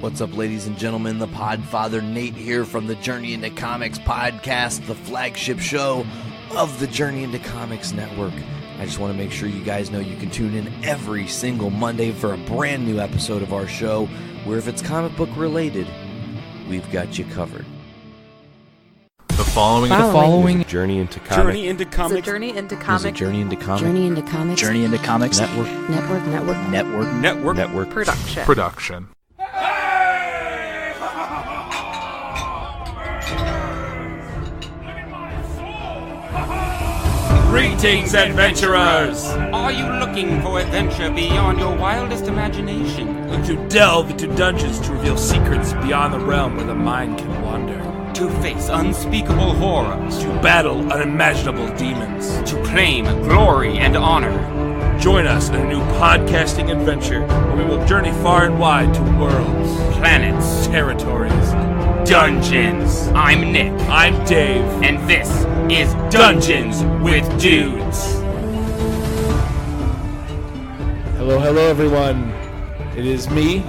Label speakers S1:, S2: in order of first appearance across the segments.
S1: What's up, ladies and gentlemen? The Podfather Nate here from the Journey into Comics podcast, the flagship show of the Journey into Comics network. I just want to make sure you guys know you can tune in every single Monday for a brand new episode of our show, where if it's comic book related, we've got you covered.
S2: The following
S3: is a Journey into Comics.
S4: Journey into Comics.
S5: Journey into Comics.
S1: Journey into Comics.
S5: Journey into Comics.
S1: Journey into Comics.
S2: Network. Production.
S4: Greetings, adventurers!
S6: Are you looking for adventure beyond your wildest imagination?
S4: To delve into dungeons to reveal secrets beyond the realm where the mind can wander.
S6: To face unspeakable horrors.
S4: To battle unimaginable demons.
S6: To claim glory and honor.
S4: Join us in a new podcasting adventure where we will journey far and wide to worlds,
S6: planets,
S4: territories,
S6: dungeons. I'm Nick.
S4: I'm Dave.
S6: And this is Dungeons with Dudes.
S4: Hello, everyone. It is me,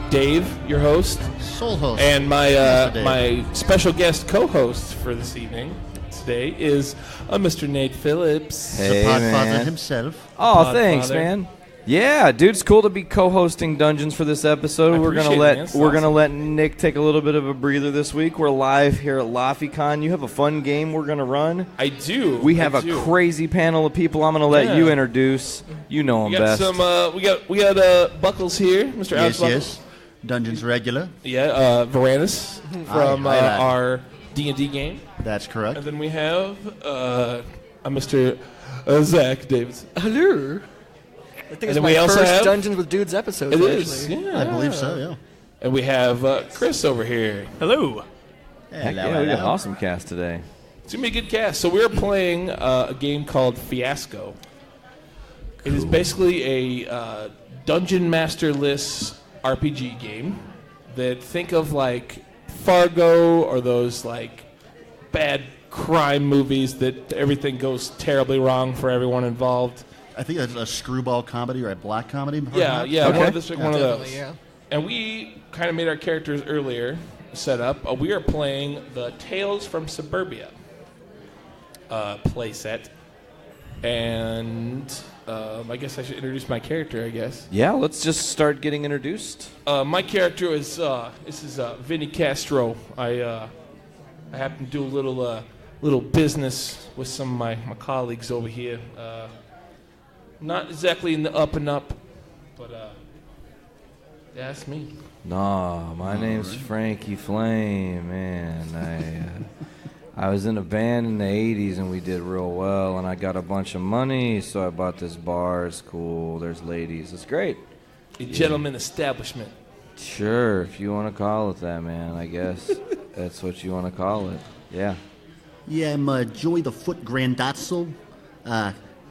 S4: Dave, your host.
S7: Soul host.
S4: And my special guest co-host for this evening today is Mr. Nate Phillips.
S7: Hey, the Podfather himself.
S1: Oh, thanks, man. Yeah, dude, it's cool to be co-hosting Dungeons for this episode. We're gonna let Nick take a little bit of a breather this week. We're live here at LaffyCon. You have a fun game we're gonna run.
S4: I do.
S1: We have a crazy panel of people. I'm gonna let you introduce. You know them best.
S4: We got Buckles here, Mr. Alex Buckles.
S7: Yes. Dungeons regular.
S4: Yeah, Varanus from
S7: Hi.
S4: our D&D game.
S7: That's correct.
S4: And then we have Mr. Zach Davis.
S3: Hello. I think it's
S4: my
S3: first Dungeons with Dudes episode.
S4: It is, yeah.
S7: I believe so, yeah.
S4: And we have Chris over here.
S3: Hello.
S1: Heck yeah, we got an awesome cast today.
S4: It's going to be a good cast. So we're playing a game called Fiasco. Cool. It is basically a dungeon masterless RPG game that think of like Fargo or those like bad crime movies that everything goes terribly wrong for everyone involved.
S7: I think that's a screwball comedy or a black comedy.
S4: Yeah,
S1: Okay.
S4: one of those. Yeah. And we kind of made our characters earlier set up. We are playing the Tales from Suburbia play set. And I guess I should introduce my character, I guess.
S1: Yeah, let's just start getting introduced.
S4: My character is, this is Vinny Castro. I happen to do a little business with some of my colleagues over here. Not exactly in the up and up, but that's me.
S1: Nah, my name's Frankie Flame, man. I was in a band in the 80s and we did real well, and I got a bunch of money, so I bought this bar. It's cool. There's ladies. It's great.
S4: A gentleman establishment.
S1: Sure, if you want to call it that, man, I guess. That's what you want to call it. Yeah.
S7: Yeah, I'm Joey the Foot Grandazzo.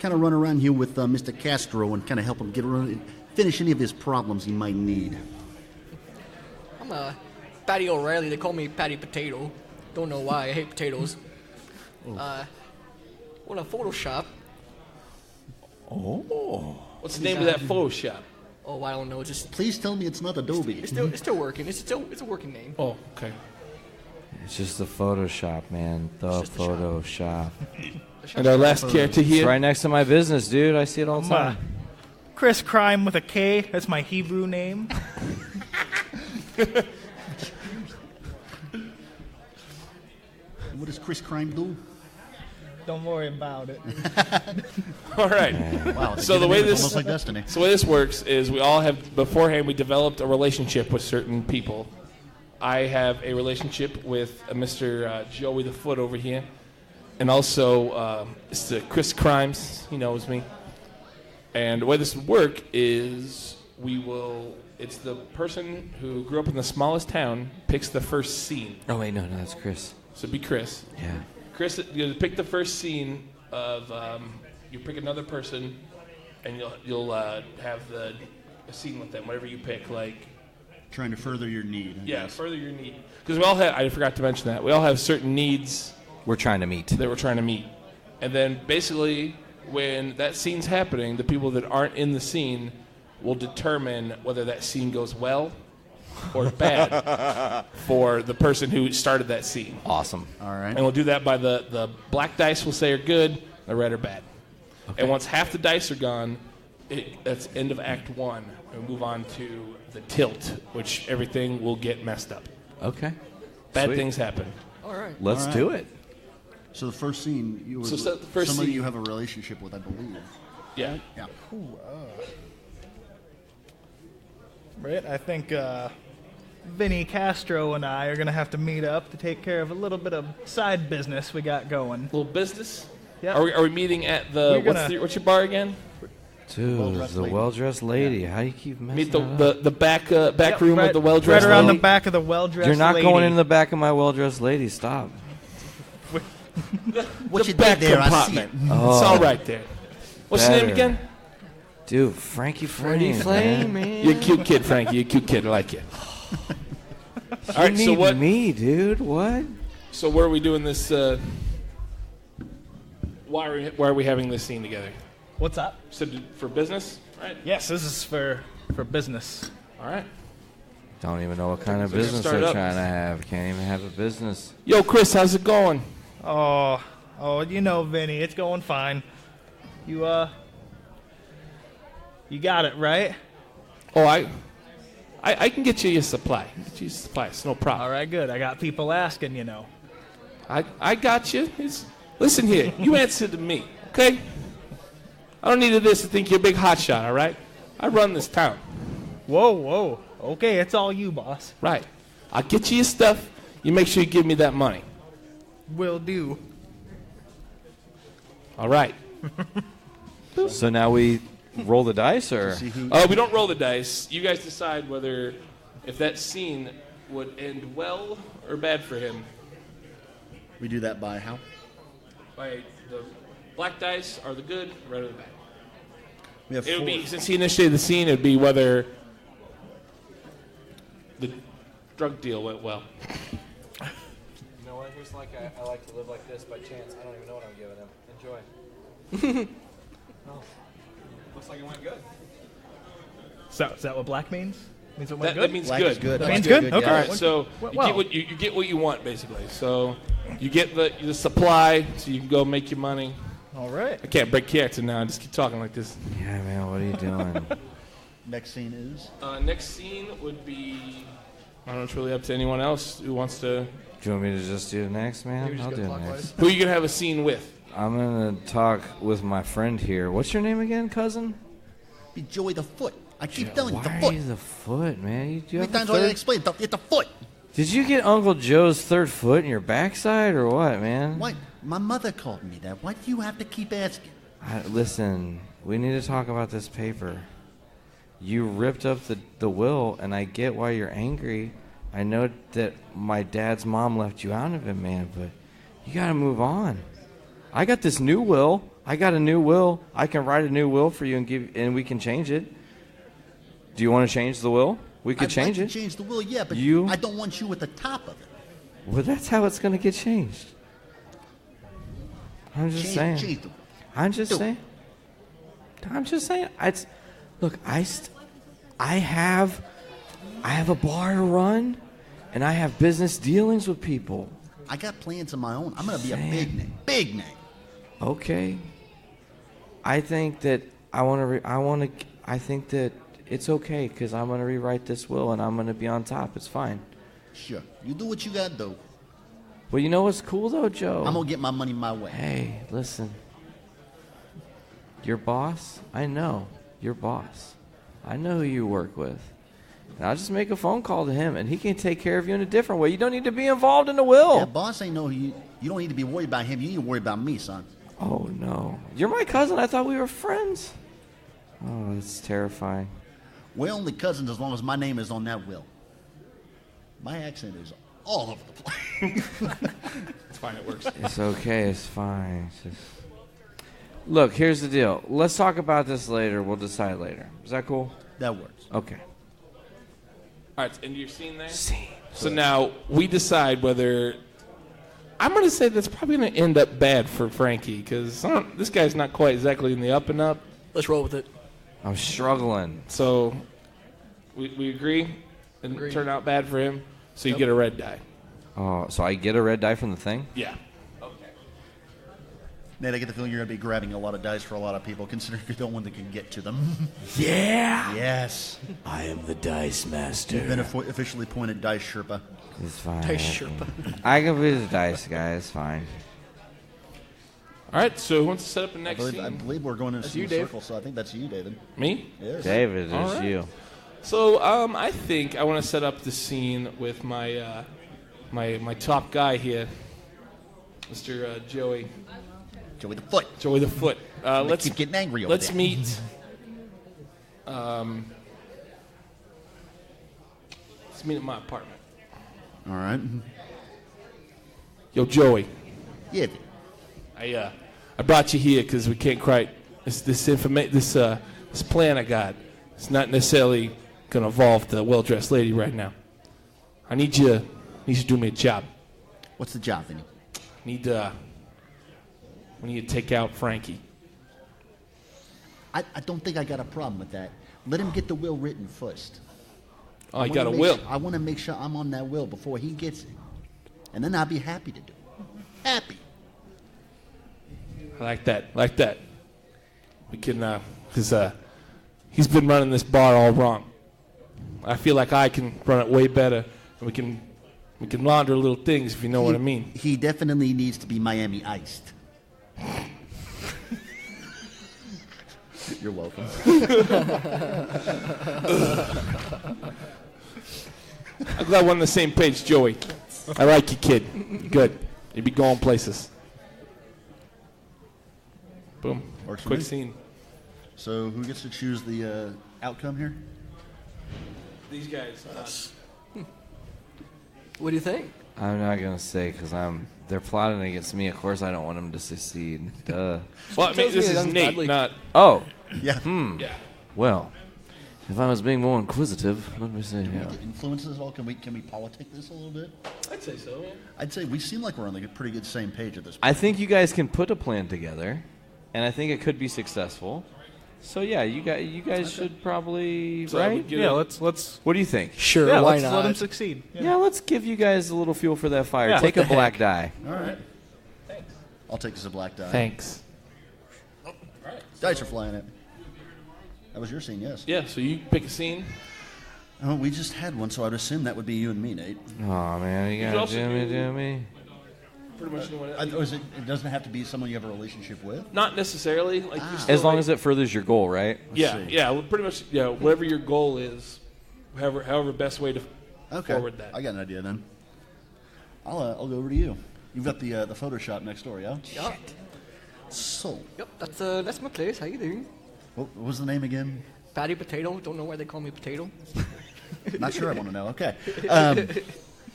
S7: Kind of run around here with Mr. Castro and kind of help him get around, finish any of his problems he might need.
S3: I'm Patty O'Reilly. They call me Patty Potato. Don't know why. I hate potatoes. Want to Photoshop?
S4: Oh. What's the name of that Photoshop?
S3: Oh, I don't know. Just
S7: please tell me it's not Adobe.
S3: It's still working. It's a working name.
S4: Oh, okay.
S1: It's just the Photoshop, man. The Photoshop.
S4: And our last character here.
S1: It's right next to my business, dude. I see it all the time.
S8: Chris Crime with a K. That's my Hebrew name.
S7: What does Chris Crime do?
S8: Don't worry about it.
S4: All right.
S7: Wow.
S4: So the way
S7: almost like Destiny.
S4: So the way this works is we all have beforehand we developed a relationship with certain people. I have a relationship with Mr. Joey the Foot over here. And also, it's Chris Crimes. He knows me. And the way this would work is it's the person who grew up in the smallest town picks the first scene.
S1: Oh, wait, no, that's Chris.
S4: So it'd be Chris.
S1: Yeah.
S4: Chris, you pick the first scene of, you pick another person, and you'll have a scene with them, whatever you pick, like.
S7: Trying to further your need. I guess.
S4: Further your need. Because we all have, I forgot to mention that, we all have certain needs.
S1: We're trying to meet.
S4: That we're trying to meet. And then basically, when that scene's happening, the people that aren't in the scene will determine whether that scene goes well or bad for the person who started that scene.
S1: Awesome.
S7: All right.
S4: And we'll do that by the black dice we'll say are good, the red are bad. Okay. And once half the dice are gone, that's end of Act 1. And we move on to the tilt, which everything will get messed up.
S1: Okay.
S4: Bad
S1: Sweet.
S4: things happen.
S3: All right.
S1: Let's do it.
S7: So the first scene, you were
S4: So the first
S7: somebody
S4: scene-
S7: you have a relationship with, I believe.
S4: Yeah.
S7: Yeah.
S8: Right, I think Vinny Castro and I are going to have to meet up to take care of a little bit of side business we got going.
S4: Little business?
S8: Yep.
S4: Are we meeting at the what's your bar again?
S1: Dude, the well-dressed lady. How do you keep messing
S4: Meet
S1: that up?
S4: the back room
S8: right,
S4: of the well-dressed
S8: right around
S4: lady.
S8: the back of the well-dressed
S1: You're not
S8: lady.
S1: going into the back of my well-dressed lady. Stop.
S7: What
S4: the
S7: you
S4: back
S7: did there, I see it.
S4: compartment. It's all right there. What's your name
S1: Better.
S4: again?
S1: Dude, Frankie Flame, man.
S4: You're a cute kid, Frankie. You're a cute kid. I like you.
S1: You
S4: All right,
S1: need
S4: so what?
S1: me, dude. What?
S4: So where are we doing this? Why are we having this scene together?
S8: What's up?
S4: So for business, right?
S8: Yes, this is for business.
S4: All right.
S1: Don't even know what kind of
S4: So we can
S1: business
S4: start
S1: they're
S4: up.
S1: trying to have. Can't even have a business.
S4: Yo, Chris, how's it going?
S8: Oh, you know, Vinny, it's going fine. You got it, right?
S4: Oh, I can get you your supply. Get you your supply. It's no problem.
S8: All right, good. I got people asking, you know.
S4: I got you. Listen here. You answer to me, okay? I don't need this to think you're a big hotshot, all right? I run this town.
S8: Whoa. Okay, it's all you, boss.
S4: Right. I'll get you your stuff. You make sure you give me that money.
S8: Will do.
S4: All right.
S1: So now we roll the dice, or?
S4: We don't roll the dice. You guys decide whether if that scene would end well or bad for him.
S7: We do that by how?
S4: By the black dice are the good, red are the bad.
S7: We have
S4: It would
S7: four.
S4: be, since he initiated the scene, it would be whether the drug deal went well.
S5: You know what? Here's like I like to live like this by chance. I don't even know what I'm giving him. Enjoy. Oh, looks like it went good.
S8: So, is that what black means? Means it went
S4: That
S8: good?
S4: means
S7: Black
S4: good.
S7: is good.
S8: That
S7: That's
S8: means good? Okay.
S4: All right,
S8: Went-
S4: so
S8: went
S4: you
S8: well.
S4: get what you want basically. So you get the supply, so you can go make your money.
S8: All right.
S4: I can't break character now. I just keep talking like this.
S1: Yeah, man. What are you doing?
S7: Next scene is?
S4: Next scene would be. I don't know. It's really up to anyone else who wants to.
S1: Do you want me to just do next, man?
S3: Maybe just
S1: I'll
S3: go
S1: do
S3: clockwise.
S1: next.
S4: Who are you gonna have a scene with?
S1: I'm gonna talk with my friend here. What's your name again, cousin?
S7: Be Joey the Foot. I keep telling you,
S1: Why
S7: the
S1: are
S7: foot.
S1: you the foot, man? You
S7: How
S1: have
S7: many
S1: a
S7: times do I
S1: third-
S7: explain? It's the foot.
S1: Did you get Uncle Joe's third foot in your backside, or what, man?
S7: Why? My mother called me that. Why do you have to keep asking?
S1: Listen, we need to talk about this paper. You ripped up the will, and I get why you're angry. I know that my dad's mom left you out of it, man, but you gotta move on. I got this new will. I got a new will. I can write a new will for you and we can change it. Do you want to change the will? We could
S7: I'd
S1: change
S7: like
S1: it.
S7: to change the will, yeah, but
S1: You-
S7: I don't want you at the top of it.
S1: Well, that's how it's gonna get changed. I'm just saying.
S7: Change the will.
S1: I'm just
S7: Do it.
S1: saying. I'm just saying. Look, I have a bar to run, and I have business dealings with people.
S7: I got plans of my own. I'm going to be a
S1: Saying.
S7: big name. Big name.
S1: Okay. I think that I think that it's okay because I'm gonna rewrite this will and I'm gonna be on top. It's fine.
S7: Sure. You do what you got to do.
S1: Well, you know what's cool though, Joe?
S7: I'm going to get my money my way.
S1: Hey, listen. Your boss, I know. Your boss. I know who you work with. And I'll just make a phone call to him, and he can take care of you in a different way. You don't need to be involved in the will.
S7: Yeah, boss ain't know you. You don't need to be worried about him. You need to worry about me, son.
S1: Oh, no. You're my cousin. I thought we were friends. Oh, that's terrifying.
S7: We're only cousins as long as my name is on that will. My accent is all over the place.
S4: It's fine. It works.
S1: It's okay. It's fine. It's just... Look, here's the deal. Let's talk about this later. We'll decide later. Is that cool?
S7: That works.
S1: Okay.
S4: All right, and you're seeing there?
S1: See.
S4: So now we decide whether. I'm going to say that's probably going to end up bad for Frankie because this guy's not quite exactly in the up and up.
S3: Let's roll with it.
S1: I'm struggling.
S4: So we agree? and
S3: Agreed.
S4: turn out bad for him, so you get a red die.
S1: Oh, so I get a red die from the thing?
S4: Yeah.
S7: Nate, I get the feeling you're going to be grabbing a lot of dice for a lot of people, considering you're the one that can get to them.
S1: Yeah!
S7: Yes.
S1: I am the dice master.
S7: You've been officially appointed Dice Sherpa.
S1: It's fine.
S3: Dice Sherpa.
S1: I can be the dice guy. It's fine.
S4: All right, so who wants to set up the next
S7: I
S4: scene?
S7: believe we're going in a
S3: That's you,
S7: single
S3: Dave.
S7: circle, so I think that's you, David.
S4: Me?
S7: Yes.
S1: David,
S4: All
S1: it's
S4: right.
S1: you.
S4: So I think I want to set up the scene with my my top guy here, Mr. Joey.
S7: Joey the Foot.
S4: Joey the Foot. Let's
S7: keep getting angry over
S4: Let's
S7: there.
S4: meet. Let's meet at my apartment.
S7: All right.
S4: Yo, Joey.
S7: Yeah.
S4: I brought you here because we can't quite this plan I got. It's not necessarily gonna involve the well-dressed lady right now. I need you to do me a job.
S7: What's the job, Vinny?
S4: We need to take out Frankie.
S7: I don't think I got a problem with that. Let him get the will written first.
S4: Oh, you got a will.
S7: I want to make sure I'm on that will before he gets it. And then I'll be happy to do it. Happy.
S4: I like that. We can, because he's been running this bar all wrong. I feel like I can run it way better, and we can launder little things, if you know what I mean.
S7: He definitely needs to be Miami iced. You're welcome.
S4: I'm glad we're on the same page, Joey. I like you, kid. Good. You be going places. Boom.
S7: Works for
S4: Quick
S7: me.
S4: scene.
S7: So who gets to choose the outcome here?
S4: These guys.
S3: What do you think?
S1: I'm not going to say because they're plotting against me. Of course, I don't want them to succeed. Duh.
S4: Well, I mean,
S3: Tells me
S4: this
S3: it
S4: is
S3: ends
S4: Nate,
S3: badly.
S4: not.
S1: Oh,
S7: Yeah.
S4: Yeah.
S1: well. If I was being more inquisitive, let me see.
S7: Do we
S1: Yeah.
S7: get to influence this at all? Can we politic this a little bit?
S4: I'd say so, yeah.
S7: I'd say we seem like we're on like a pretty good same page at this point.
S1: I think you guys can put a plan together, and I think it could be successful. So yeah, you guys should probably
S4: So
S1: right.
S4: we get
S8: Yeah,
S4: a-
S8: let's
S1: What do you think?
S3: Sure,
S8: yeah,
S3: why
S8: let's
S3: not?
S8: let him succeed.
S1: Yeah, let's give you guys a little fuel for that fire.
S8: Yeah.
S1: Take
S8: What
S1: a black die.
S7: All right. Thanks. I'll take this as a black die.
S4: Thanks.
S7: Dice are flying at me. That was your scene, yes.
S4: Yeah, so you pick a scene.
S7: Oh, we just had one, so I'd assume that would be you and me, Nate.
S1: Oh man, you
S4: could
S1: got
S4: also do-
S1: Jimmy.
S4: Pretty much anyone
S7: It doesn't have to be someone you have a relationship with?
S4: Not necessarily. Like you're still
S1: As long
S4: like-
S1: as it furthers your goal, right?
S4: Yeah,
S7: see.
S4: yeah. Well, pretty much. Yeah, whatever your goal is, however best way to
S7: Okay.
S4: forward that.
S7: I got an idea then. I'll go over to you. You've got the Photoshop next door, yeah?
S3: Yeah.
S7: So,
S3: Yep, that's my place. How you doing?
S7: what was the name again?
S3: Patty Potato. Don't know why they call me Potato.
S7: Not sure I want to know. Okay.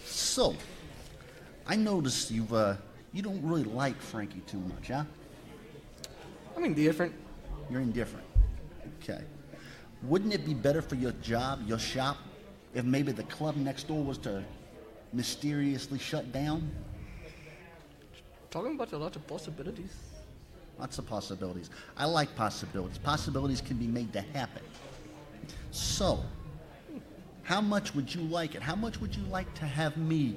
S7: So, I noticed you don't really like Frankie too much, huh?
S3: I'm indifferent.
S7: You're indifferent. Okay. Wouldn't it be better for your job, your shop, if maybe the club next door was to mysteriously shut down?
S3: Talking about a lot of possibilities.
S7: Lots of possibilities. I like possibilities. Possibilities can be made to happen. So, how much would you like it? How much would you like to have me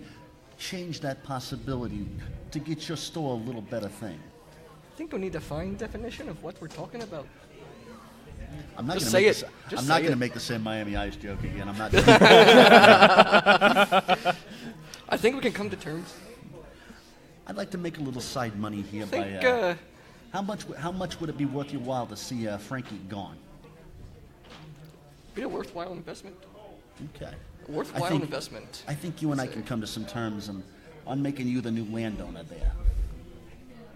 S7: change that possibility to get your store a little better thing?
S3: I think we need a fine definition of what we're talking about.
S7: I'm not
S3: Just
S7: going
S3: say
S7: to
S3: it. Just
S7: I'm not
S3: say
S7: going to
S3: it.
S7: make the same Miami Ice joke again. I'm not doing that.
S3: I think we can come to terms.
S7: I'd like to make a little side money here
S3: I think,
S7: by how much would it be worth your while to see Frankie gone?
S3: be a worthwhile investment.
S7: Okay.
S3: A worthwhile investment.
S7: I think you and I can come to some terms on making you the new landowner there.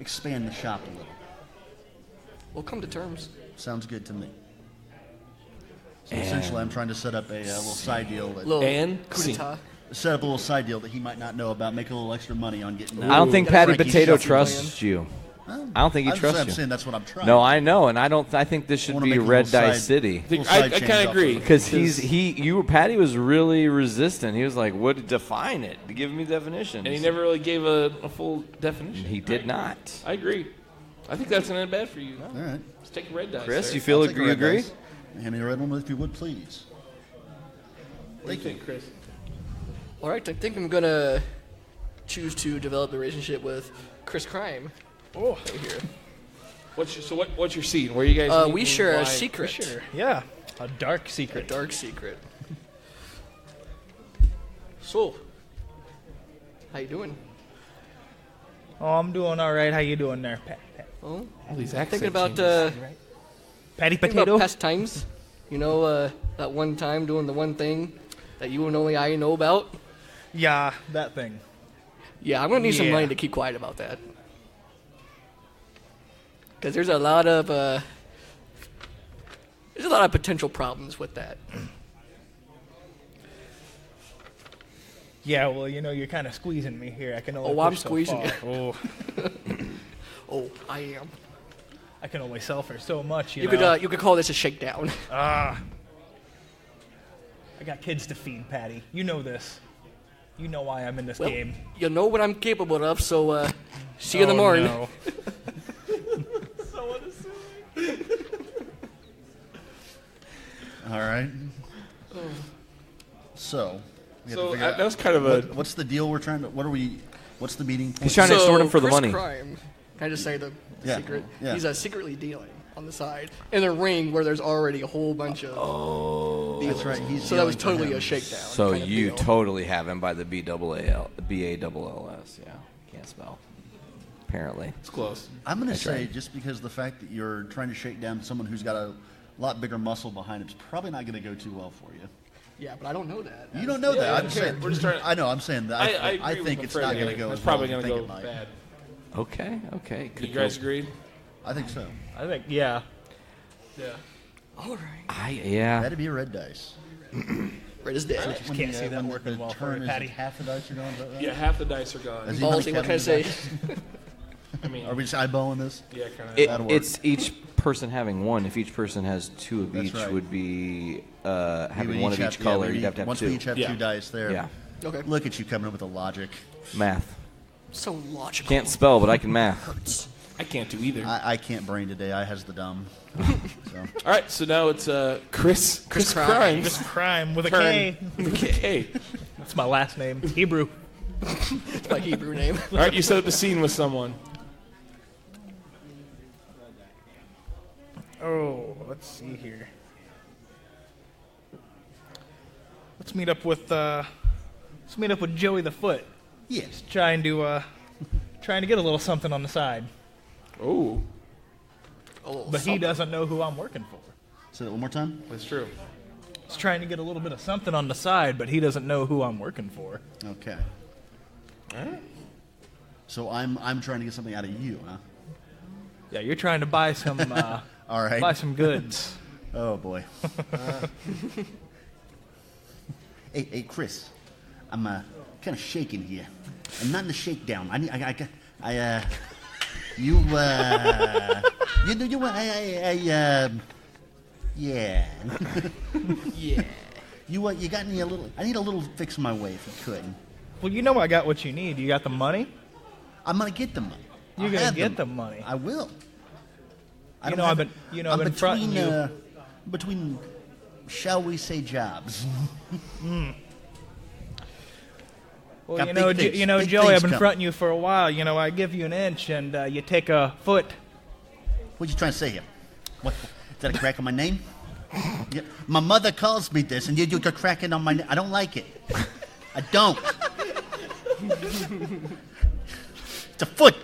S7: Expand the shop a little.
S3: We'll come to terms.
S7: Sounds good to me. So essentially, I'm trying to set up a little side deal that
S3: Little
S4: And
S3: coup
S4: scene.
S3: d'etat.
S7: set up a little side deal that he might not know about. Make a little extra money on getting.
S1: I don't think
S3: Ooh.
S1: Patty
S7: Frankie's
S1: Potato
S7: shuffle
S1: trusts you. I don't think he trusts
S7: I'm
S1: you.
S7: saying that's what I'm trying.
S1: No, I know, and I think this should
S7: wanna
S1: be
S7: make a
S1: Red
S7: little
S1: Die
S7: side-
S1: City.
S7: little
S4: I
S7: side change
S4: kind
S7: off
S4: of agree.
S7: it.
S1: Because Patty was really resistant. He was like, "What? Define it. Give me definitions."
S4: And he never really gave a full definition.
S1: He did not.
S4: I agree. I think that's not bad for you.
S7: All right.
S4: Let's take a red die.
S1: Chris,
S4: sir.
S1: you feel
S7: I'll take a
S1: you
S7: red
S1: agree?
S7: dice. Hand me a red one if you would, please.
S4: What do you think, Chris?
S3: All right, I think I'm gonna choose to develop a relationship with Chris Crime.
S8: Oh,
S3: Right here.
S4: What's your scene? Where you guys? meet
S3: We
S4: and
S3: share
S4: why?
S3: a secret.
S8: sure. Yeah, a dark
S3: A
S8: secret.
S3: dark secret. So, how you doing?
S8: Oh, I'm doing all right. How you doing there,
S3: Oh,
S4: All these accent
S3: thinking about
S4: changes.
S8: Patty
S3: thinking
S8: Potato?
S3: about past times. You know, that one time doing the one thing that you and only I know about.
S8: Yeah, that thing.
S3: Yeah, I'm gonna need some
S8: Yeah.
S3: money to keep quiet about that. Because there's a lot of potential problems with that.
S8: Yeah, well, you know, you're kind of squeezing me here. I can only.
S3: Oh, I'm
S8: push so
S3: squeezing
S8: far. Oh,
S3: Oh, I am.
S8: I can only sell for so much. You
S3: You
S8: know?
S3: could call this a shakedown.
S8: I got kids to feed, Patty. You know this. You know why I'm in this
S3: Well,
S8: game.
S3: you know what I'm capable of, so see you in the
S8: Oh,
S3: morning.
S8: no.
S7: All right. So. we have to
S4: So
S7: figure out
S4: that was kind of a.
S7: what's the deal we're trying to? What's the meeting point?
S1: He's trying to extort him for the
S3: Chris
S1: money.
S3: Crime, can I just say the
S7: Yeah,
S3: secret?
S7: yeah.
S3: He's secretly dealing on the side in a ring where there's already a whole bunch of.
S7: Oh, that's right. He's
S3: So that was
S7: dealing for
S3: totally
S7: him.
S3: a shakedown.
S1: So
S3: kind of
S1: you
S3: deal.
S1: totally have him by the BAALS. Yeah, can't spell. Apparently.
S4: It's close.
S7: I'm going to
S1: That's
S7: say
S1: right.
S7: just because the fact that you're trying to shake down someone who's got a lot bigger muscle behind him is probably not going to go too well for you.
S3: Yeah, but I don't know that.
S7: You don't know that. I'm saying.
S4: We're just trying to-
S7: I know. I'm saying that.
S4: I
S7: I
S4: agree
S7: think
S4: with
S7: it's
S4: him
S7: not
S4: fairly.
S7: going to go.
S4: It's
S7: as
S4: probably
S7: well
S4: going
S7: as
S4: to
S7: you think
S4: go
S7: it might.
S1: Okay. Okay.
S4: bad. You guys agree?
S7: I think so.
S8: I think, yeah.
S4: Yeah.
S3: All right.
S1: Yeah.
S7: That'd be a red dice.
S3: Red is dead.
S7: When
S8: can't
S7: the,
S8: see that
S7: when
S8: working
S7: the
S8: well for
S7: turn
S8: you,
S7: is
S8: Patty.
S7: half the dice are gone. Is that right?
S4: Yeah, half the dice are gone.
S7: Is he not
S3: Ballsy, what can I
S7: counting
S3: say?
S7: the dice?
S4: I mean,
S7: Are we just eyeballing this?
S4: yeah, kind of.
S7: That'll work.
S1: It's each person having one. If each person has two of
S7: That's
S1: each,
S7: right.
S1: would be
S7: We
S1: having
S7: would
S1: one of
S7: have-
S1: each
S7: yeah,
S1: color.
S7: we
S1: You'd have to have
S7: once
S1: two.
S7: we each have
S4: Yeah.
S7: 2 dice there.
S1: Yeah.
S3: Okay.
S7: Look at you coming up with the logic.
S1: Math.
S3: So logical.
S1: Can't spell, but I can math.
S4: I can't do either.
S7: I can't brain today. I has the dumb. So.
S4: All right, so now it's Chris
S3: Crime.
S4: Crimes.
S8: This crime with a
S4: Turn.
S8: K.
S4: Okay.
S8: That's my last name. Hebrew.
S3: It's my Hebrew name.
S4: All right, you set up a scene with someone.
S8: Oh, let's see here. Let's meet up with Joey the Foot.
S7: Yes.
S8: Trying to get a little something on the side.
S4: Oh,
S8: But he doesn't know who I'm working for.
S7: Say that one more time.
S4: that's true.
S8: He's trying to get a little bit of something on the side, but he doesn't know who I'm working for.
S7: Okay. So I'm trying to get something out of you, huh?
S8: Yeah, you're trying to buy some
S7: All right.
S8: buy some goods.
S7: Oh boy. Hey, Chris. I'm kind of shaking here. I'm not in the shakedown. Yeah.
S3: Yeah.
S7: You got me a little. I need a little fix my way if you could.
S8: Well, you know I got what you need. You got the money?
S7: I'm gonna get the money.
S8: You're
S7: I'll
S8: gonna
S7: have
S8: get the money.
S7: I will.
S8: You know, I've been fronting you.
S7: Between, shall we say, jobs.
S8: Well,
S7: got
S8: you know,
S7: big things- big
S8: Joey,
S7: things
S8: I've been
S7: coming.
S8: fronting you for a while. You know, I give you an inch and you take a foot.
S7: What you trying to say here? What? Is that a crack on my name? Yeah, my mother calls me this, and you're cracking on my name. I don't like it. I don't. It's a foot.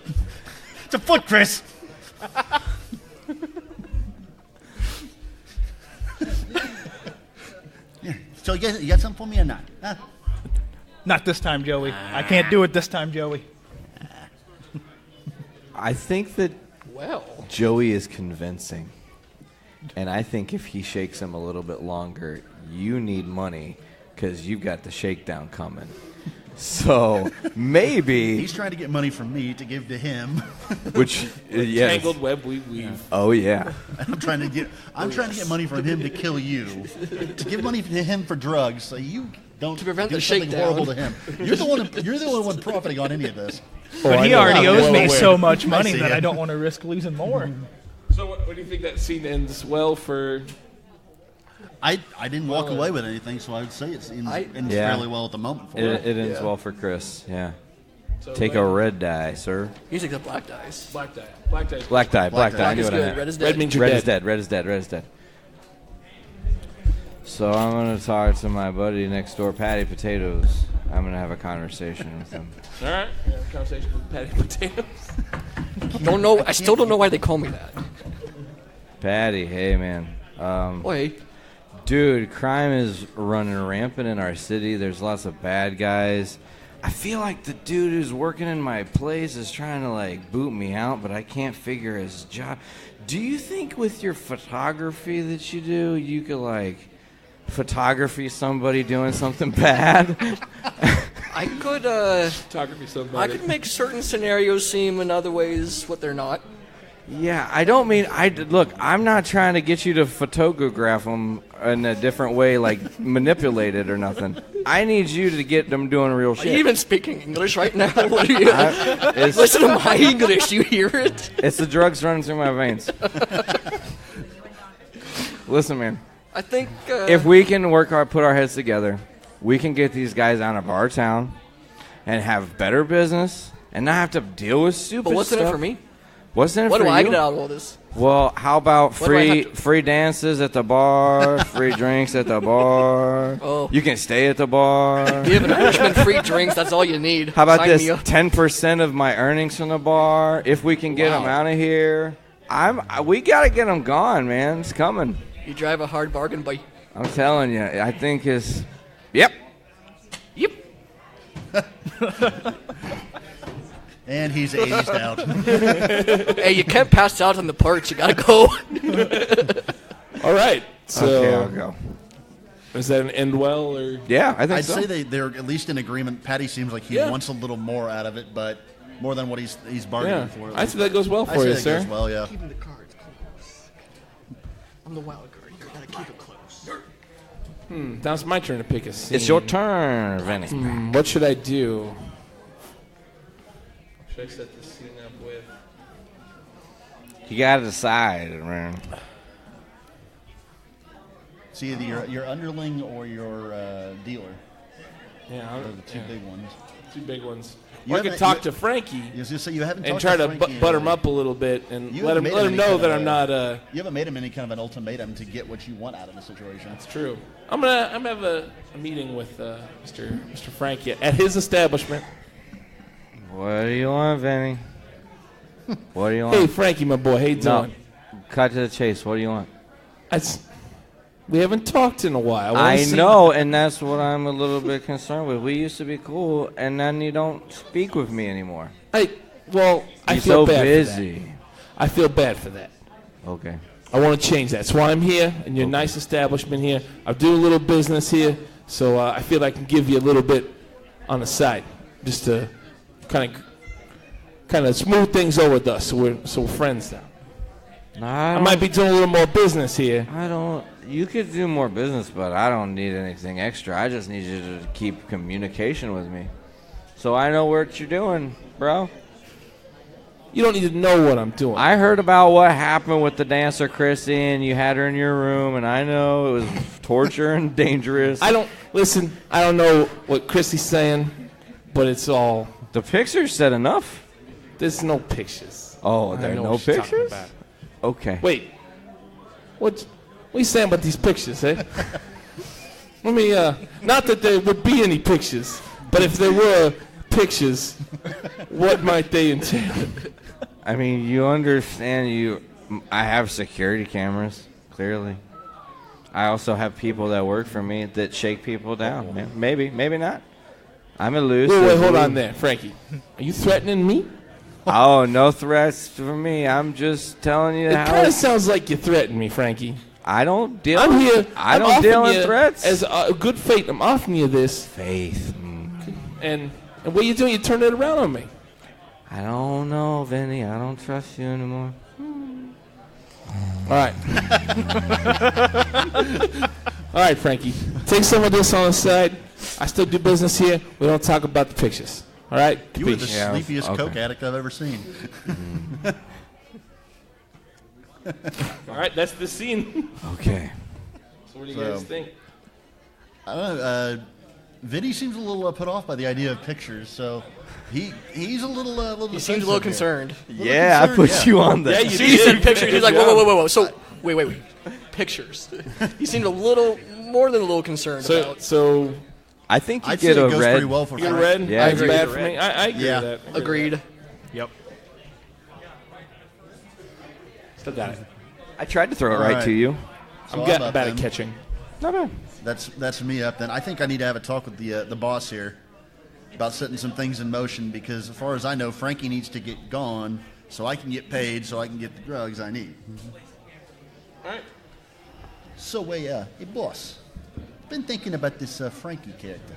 S7: It's a foot, Chris. Yeah. So you got something for me or not? Huh?
S8: Not this time, Joey. I can't do it this time, Joey.
S1: I think that
S3: Well.
S1: Joey is convincing. And I think if he shakes him a little bit longer, you need money because you've got the shakedown coming. So maybe,
S7: He's trying to get money from me to give to him.
S1: which yes.
S4: Tangled web we weave.
S1: Oh yeah.
S7: I'm trying to get money from him to kill you. To give money to him for drugs, so you don't
S3: prevent
S7: do
S3: the
S7: something
S3: shakedown.
S7: horrible to him. You're the only one profiting on any of this.
S8: But he
S1: know.
S8: already
S7: I'm
S8: owes
S7: well
S8: me
S7: aware.
S8: so much money
S7: see
S8: that
S7: ya.
S8: I don't want to risk losing more.
S4: So what do you think that scene ends well for?
S7: I didn't walk away with anything, so I would say it ends fairly well at the moment for
S1: it ends well for Chris. Yeah.
S4: So
S1: Take a red die, sir.
S3: Usually the black dice.
S4: Black die. Black die.
S1: Black die.
S7: Black die.
S1: I knew what I meant.
S3: Red is dead.
S4: Red means you're
S1: Red
S4: dead.
S1: is dead. Red is dead. Red is dead. So I'm going to talk to my buddy next door, Patty Potatoes. I'm going to have a conversation with him.
S4: All right. We have a conversation with Patty Potatoes.
S3: Don't know. I still don't know why they call me that.
S1: Patty, hey, man.
S3: Wait.
S1: Dude, crime is running rampant in our city. There's lots of bad guys. I feel like the dude who's working in my place is trying to, like, boot me out, but I can't figure his job. Do you think with your photography that you do, you could, like, photography somebody doing something bad?
S3: I could.
S4: Photography somebody.
S3: I could make certain scenarios seem in other ways what they're not.
S1: Yeah, I don't mean look, I'm not trying to get you to photograph them in a different way, like manipulated or nothing. I need you to get them doing real
S3: Are
S1: shit.
S3: you even speaking English right now? What are you? Listen to my English. You hear it?
S1: It's the drugs running through my veins. Listen, man.
S3: I think
S1: If we can put our heads together, we can get these guys out of our town and have better business and not have to deal with stupid
S3: But what's
S1: stuff.
S3: in it for me?
S1: What's in it
S3: What
S1: for
S3: do
S1: you?
S3: I get out of all this?
S1: Well, how about
S3: What do I
S1: free
S3: have
S1: free dances at the bar, free drinks at the bar?
S3: Oh.
S1: You can stay at the bar.
S3: Give an Irishman free drinks. That's all you need.
S1: How about
S3: Sign
S1: this?
S3: me up.
S1: 10% of my earnings from the bar. If we can get them out of here, we gotta get them gone, man. It's coming.
S3: You drive a hard bargain, boy.
S1: I'm telling you. I think it's. Yep.
S3: Yep.
S7: And he's aged out.
S3: Hey, you can't pass out on the parts. You gotta go.
S4: All right. So
S1: Okay, I'll go.
S4: is that an end well or?
S1: Yeah, I think
S7: I'd
S1: so.
S7: say they're at least in agreement. Patty seems like he wants a little more out of it, but more than what he's bargaining for.
S4: I say that goes well
S7: I
S4: for
S7: say
S4: you,
S7: that
S4: sir.
S7: goes well, yeah.
S3: Keeping the cards close. I'm the wild card here. Gotta keep it close.
S4: Now it's my turn to pick a scene.
S1: It's your turn, Vinny.
S4: What should I do? Should I set this scene up with?
S1: You gotta decide, man.
S7: It's either your underling or your dealer.
S4: Yeah,
S7: Those are the two big ones.
S4: Two big ones.
S7: You
S4: Well, I could
S7: haven't-
S4: talk
S7: you-
S4: to Frankie
S7: You was gonna say you haven't
S4: and
S7: talked
S4: try to
S7: Frankie
S4: butter
S7: in-
S4: him up a little bit and
S7: You
S4: let
S7: haven't
S4: him
S7: made any
S4: know
S7: kind
S4: that
S7: of
S4: I'm not.
S7: You haven't made him any kind of an ultimatum to get what you want out of the situation.
S4: It's true. I'm gonna have a meeting with Mr. Frankie at his establishment.
S1: What do you want, Vinny? What do you want?
S4: Hey, Frankie, my boy. How you
S1: No.
S4: doing?
S1: Cut to the chase. What do you want?
S4: We haven't talked in a while.
S1: I know, and that's what I'm a little bit concerned with. We used to be cool, and then you don't speak with me anymore.
S4: I
S1: You're
S4: feel
S1: so
S4: bad
S1: busy.
S4: For that. I feel bad for that.
S1: Okay.
S4: I want to change that. That's why I'm here in your nice establishment here. I do a little business here, so I feel I can give you a little bit on the side, just to kind of smooth things over with us, so we're friends now. I might be doing a little more business here.
S1: You could do more business, but I don't need anything extra. I just need you to keep communication with me, so I know what you're doing, bro.
S4: You don't need to know what I'm doing.
S1: I heard about what happened with the dancer Chrissy, and you had her in your room, and I know it was torture and dangerous.
S4: I don't know what Chrissy's saying, but it's all.
S1: The pictures said enough.
S4: There's no pictures.
S1: Oh,
S4: I
S1: there are
S4: know
S1: no
S4: what she's talking
S1: pictures?
S4: about.
S1: Okay.
S4: Wait. What are you saying about these pictures, eh? Let me, not that there would be any pictures, but if there were pictures, what might they entail?
S1: I mean, you understand I have security cameras, clearly. I also have people that work for me that shake people down. Man. Maybe not. I'm elusive.
S4: Wait, hold on there, Frankie. Are you threatening me?
S1: Oh, no threats for me. I'm just telling you
S4: It
S1: how.
S4: kind of sounds like you threaten me, Frankie.
S1: I don't deal.
S4: I'm here.
S1: I
S4: I'm
S1: don't deal
S4: offering
S1: in
S4: you
S1: threats.
S4: As a good faith, I'm offering you this.
S1: Faith.
S4: And what you doing? You turn it around on me.
S1: I don't know, Vinny. I don't trust you anymore.
S4: All right. All right, Frankie. Take some of this on the side. I still do business here. We don't talk about the pictures. All right?
S7: You were the
S1: Yeah,
S7: sleepiest
S1: okay.
S7: coke addict I've ever seen.
S4: All right, that's the scene.
S1: Okay.
S4: So what do you guys think?
S7: I don't know. Vinny seems a little put off by the idea of pictures, so he's a little.
S3: He seems a little concerned.
S1: I put you on that.
S3: Yeah, you said pictures. He's like, whoa. So wait. Pictures. He seemed a little more than a little concerned about.
S4: So
S1: I think
S7: I'd
S1: get
S7: say
S1: a
S7: it goes
S1: red.
S7: pretty well for
S4: you get a
S7: Frank.
S4: red?
S1: Yeah,
S4: That's
S1: I
S4: bad
S1: agree.
S4: for me. I agree with that.
S3: Agreed.
S8: Yep.
S4: Still got it.
S1: I tried to throw it
S7: All
S1: right
S7: right.
S1: to you.
S7: So
S4: I'm getting
S7: up
S4: bad at
S7: then.
S4: catching.
S1: Not bad.
S7: That's me up then. I think I need to have a talk with the boss here about setting some things in motion because, as far as I know, Frankie needs to get gone so I can get paid so I can get the drugs I need.
S4: All right.
S7: So, hey, boss, been thinking about this Frankie character.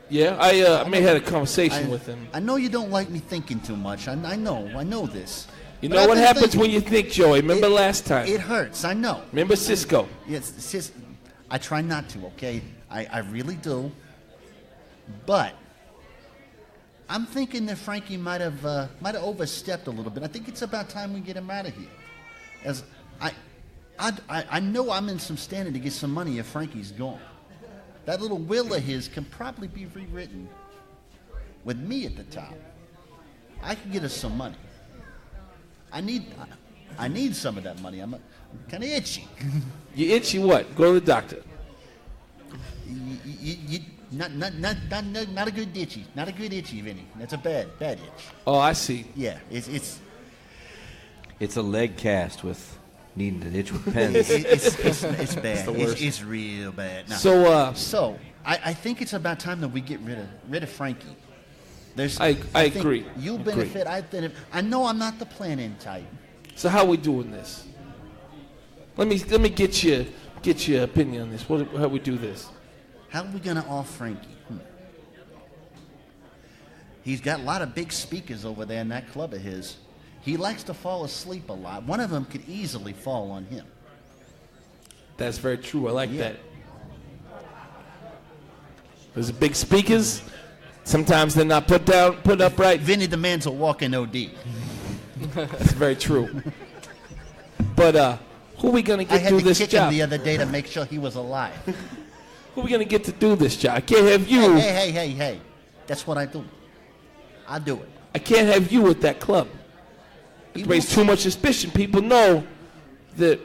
S4: Yeah, I may have had a conversation with him.
S7: I know you don't like me thinking too much. I know this.
S4: You
S7: But
S4: know
S7: I've
S4: what
S7: been
S4: happens
S7: thinking-
S4: when you think, Joey? Remember last time?
S7: It hurts. I know.
S4: Remember Cisco?
S7: Yes, it's just, I try not to. Okay, I really do. But I'm thinking that Frankie might have overstepped a little bit. I think it's about time we get him out of here. As I know I'm in some standing to get some money if Frankie's gone. That little will of his can probably be rewritten with me at the top. I can get us some money. I need some of that money. I'm kind of itchy.
S4: You itchy what? Go to the doctor.
S7: Not a good itchy. Not a good itchy, Vinny. That's a bad itch.
S4: Oh, I see.
S7: Yeah, it's
S1: It's a leg cast with needing to itch with pens.
S7: it's bad. It's real bad. Now,
S4: So,
S7: I think it's about time that we get rid of Frankie.
S4: I
S7: think
S4: agree.
S7: You
S4: Agree.
S7: benefit. I benefit. I know I'm not the planning type.
S4: so how we doing this? Let me get your opinion on this. How we do this?
S7: How are we gonna off Frankie? He's got a lot of big speakers over there in that club of his. He likes to fall asleep a lot. One of them could easily fall on him.
S4: That's very true. I like
S7: Yeah.
S4: that. There's the big speakers. Sometimes they're not put up right.
S7: Vinny the man's a walking OD.
S4: That's very true. But who are we gonna
S7: I
S4: get
S7: had
S4: through
S7: to
S4: this
S7: kick
S4: job?
S7: him the other day to make sure he was alive.
S4: Who are we gonna get to do this job? I can't have you.
S7: Hey. That's what I do. I do it.
S4: I can't have you at that club. It raises too much suspicion. People know that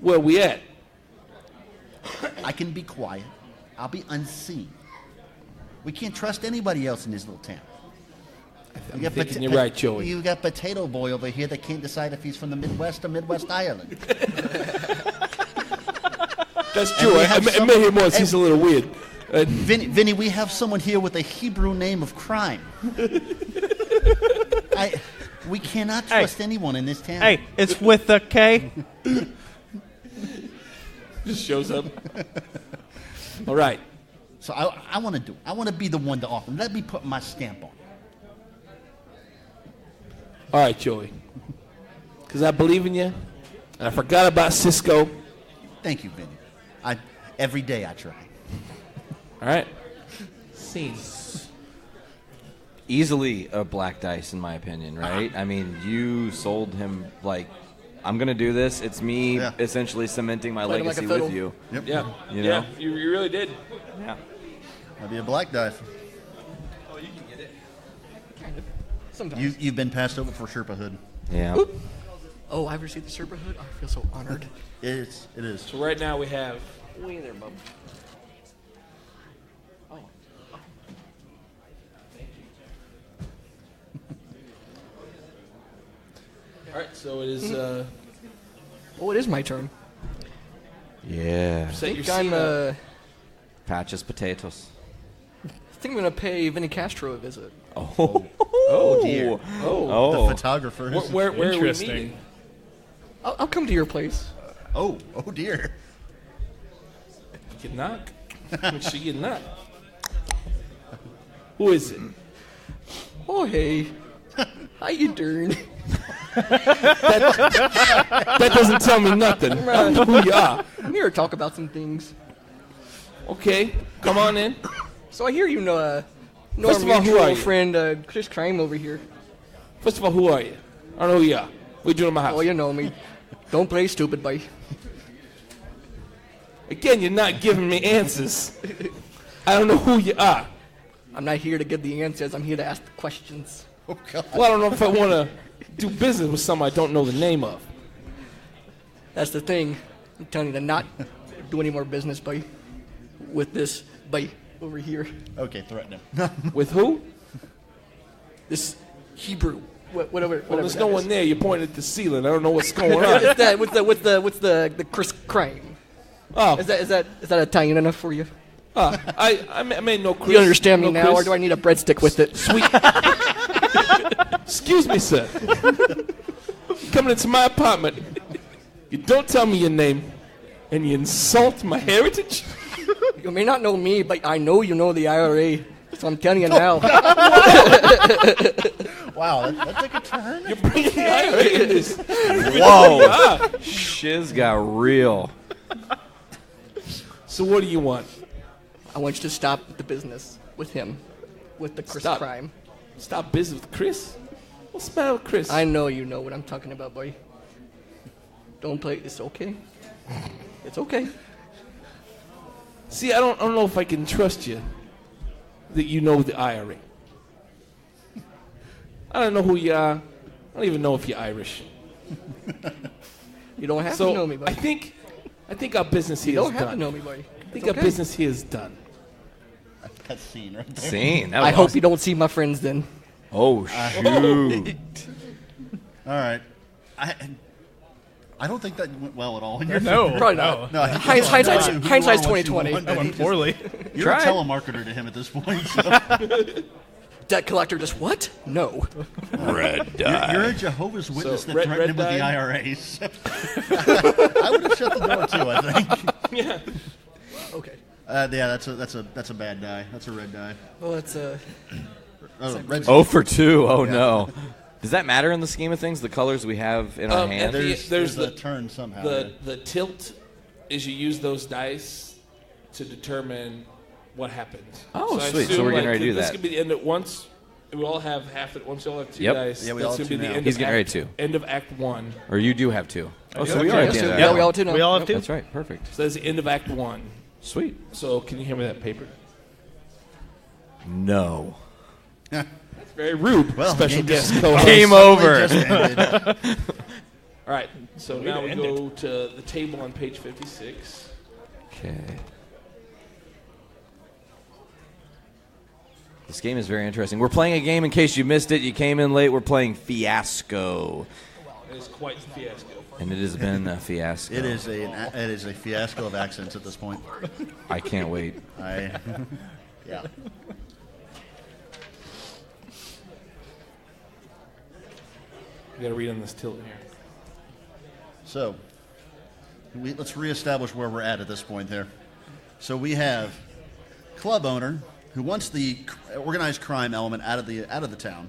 S4: where we at.
S7: I can be quiet. I'll be unseen. We can't trust anybody else in this little town.
S4: I'm thinking you're right, Joey.
S7: You got Potato Boy over here that can't decide if he's from the Midwest or Midwest Ireland.
S4: That's true.
S7: we
S4: I
S7: have
S4: met
S7: someone-
S4: him once. He's a little weird.
S7: Vinny, we have someone here with a Hebrew name of crime. We cannot trust anyone in this town.
S8: Hey, it's with a K.
S4: Just shows up. All right.
S7: So I want to do it. I want to be the one to offer. Let me put my stamp on it.
S4: All right, Joey. Because I believe in you. And I forgot about Cisco.
S7: Thank you, Vinny. Every day I try.
S4: All right. Scene.
S1: Easily a black dice, in my opinion, right? I mean, you sold him, like, I'm going to do this. It's me essentially cementing my
S3: Played him like
S1: legacy
S3: a fiddle.
S1: with you.
S7: Yep.
S4: Yeah.
S1: You know?
S4: Yeah, you really did.
S1: Yeah.
S7: That'd be a black dice.
S3: Sometimes.
S7: You've been passed over for Sherpa Hood.
S1: Yeah.
S3: Oh, I've received the Sherpa hood. I feel so honored.
S7: It is.
S4: So right now we have.
S3: Way there, bub.
S4: All right, so it is.
S3: Oh, it is my turn.
S1: Yeah.
S4: Set your
S3: I think
S4: scene up.
S1: Patches potatoes.
S3: I think I'm gonna pay Vinny Castro a visit.
S1: Oh,
S7: dear.
S1: Oh.
S7: The photographer.
S4: Where are we
S8: Interesting.
S4: meeting?
S3: I'll come to your place.
S7: Oh dear.
S4: Get knock. Make sure you get knock. Who is it?
S3: Oh, hey. How you doing?
S4: That doesn't tell me nothing. Who you are?
S3: I'm here to talk about some things.
S4: Okay, come on in.
S3: So I hear you know our
S4: First of all, who
S3: mutual
S4: are you?
S3: friend Chris Crime over here.
S4: First of all, who are you? I don't know who you are. What you doing in my house?
S3: Oh, you know me. Don't play stupid, boy.
S4: Again, you're not giving me answers. I don't know who you are.
S3: I'm not here to give the answers. I'm here to ask the questions.
S7: Oh, God.
S4: Well, I don't know if I want to do business with somebody I don't know the name of.
S3: That's the thing. I'm telling you to not do any more business, buddy. With this, buddy, over here.
S7: Okay, threaten him.
S4: With who?
S3: This Hebrew. Whatever.
S4: Well, there's no
S3: that
S4: one
S3: is.
S4: there. You're pointing at the ceiling. I don't know what's going on.
S3: It's that. What's the Chris crime?
S4: Oh,
S3: Is that Italian enough for you?
S4: I made no Chris.
S3: Do you understand me
S4: no
S3: now,
S4: Chris.
S3: or do I need a breadstick with it?
S4: Sweet. Excuse me, sir. You're coming into my apartment. You don't tell me your name, and you insult my heritage.
S3: You may not know me, but I know you know the IRA. So I'm telling you now.
S7: Wow, that took a turn.
S4: You're bringing the IRA in this.
S1: Whoa. Shiz got real.
S4: So what do you want?
S3: I want you to stop the business with him, with the Chris
S4: Stop.
S3: crime.
S4: Stop business with Chris? What's the matter with Chris?
S3: I know you know what I'm talking about, boy. Don't play. It's okay. It's okay.
S4: See, I don't know if I can trust you that you know the IRA. I don't know who you are. I don't even know if you're Irish.
S3: You don't have
S4: So
S3: to know me,
S4: I
S3: buddy.
S4: think our business
S3: You
S4: here is
S3: don't have to
S4: done.
S3: know me, buddy.
S4: I think
S3: It's
S4: our
S3: okay.
S4: business here is done.
S7: That scene right there.
S1: Scene. That
S3: I
S1: was
S3: hope
S1: awesome.
S3: you don't see my friends then.
S1: Oh, shoot.
S7: All right. I don't think that went well at all.
S8: No,
S3: Probably
S8: no.
S3: not.
S7: No,
S3: Hindsight's
S7: who you are,
S3: 2020.
S7: what you
S8: That went
S7: want.
S8: poorly.
S7: You're
S1: Try
S7: a
S1: it.
S7: telemarketer to him at this point. So.
S3: Debt collector just what? No.
S1: Red dye.
S7: You're a Jehovah's Witness that
S4: red
S7: threatened him with the
S4: dye?
S7: IRAs. I would have shut the door too, I think.
S4: Yeah.
S3: Okay.
S7: Yeah, that's a bad die. That's a red die.
S3: Well, it's
S7: Red.
S1: Oh for 2. Oh,
S7: Yeah.
S1: no. Does that matter in the scheme of things, the colors we have in our hand?
S7: There's
S4: the
S7: a turn somehow.
S4: The tilt is you use those dice to determine what happens.
S1: Oh,
S4: I
S1: sweet. So
S4: assume,
S1: we're getting ready to do
S4: this
S1: that.
S4: could be the end at once. We all have half at once. We all have 2
S1: Yep.
S4: dice.
S7: Yeah, we all
S4: That's
S7: have
S4: gonna be
S7: 2
S4: the
S7: now.
S4: end
S1: He's
S4: of
S1: getting
S4: act,
S1: ready to.
S4: End of Act 1.
S1: Or you do have 2. Oh, so
S3: okay.
S1: we are at the
S3: Yeah,
S1: end of
S3: yeah,
S1: that.
S3: we all do now.
S8: We all have
S3: Yep.
S8: to.
S1: That's right. Perfect.
S4: So that's the end of Act 1.
S1: Sweet.
S4: So can you hand me that paper?
S1: No.
S4: Very rude.
S7: Well,
S4: Special
S7: game
S4: guest
S7: just-
S4: co-host.
S1: Game over.
S7: Just ended.
S4: All right. So
S8: Way
S4: now
S8: to
S4: we
S8: end
S4: go to the table on page 56.
S1: Okay. This game is very interesting. We're playing a game, in case you missed it, you came in late, we're playing Fiasco.
S4: It is quite a fiasco.
S1: And it has been a fiasco.
S7: It is a fiasco of accents at this point.
S1: I can't wait.
S7: Yeah.
S4: You got to read on this tilt here.
S7: So, let's reestablish where we're at this point there. So we have club owner who wants the organized crime element out of the town.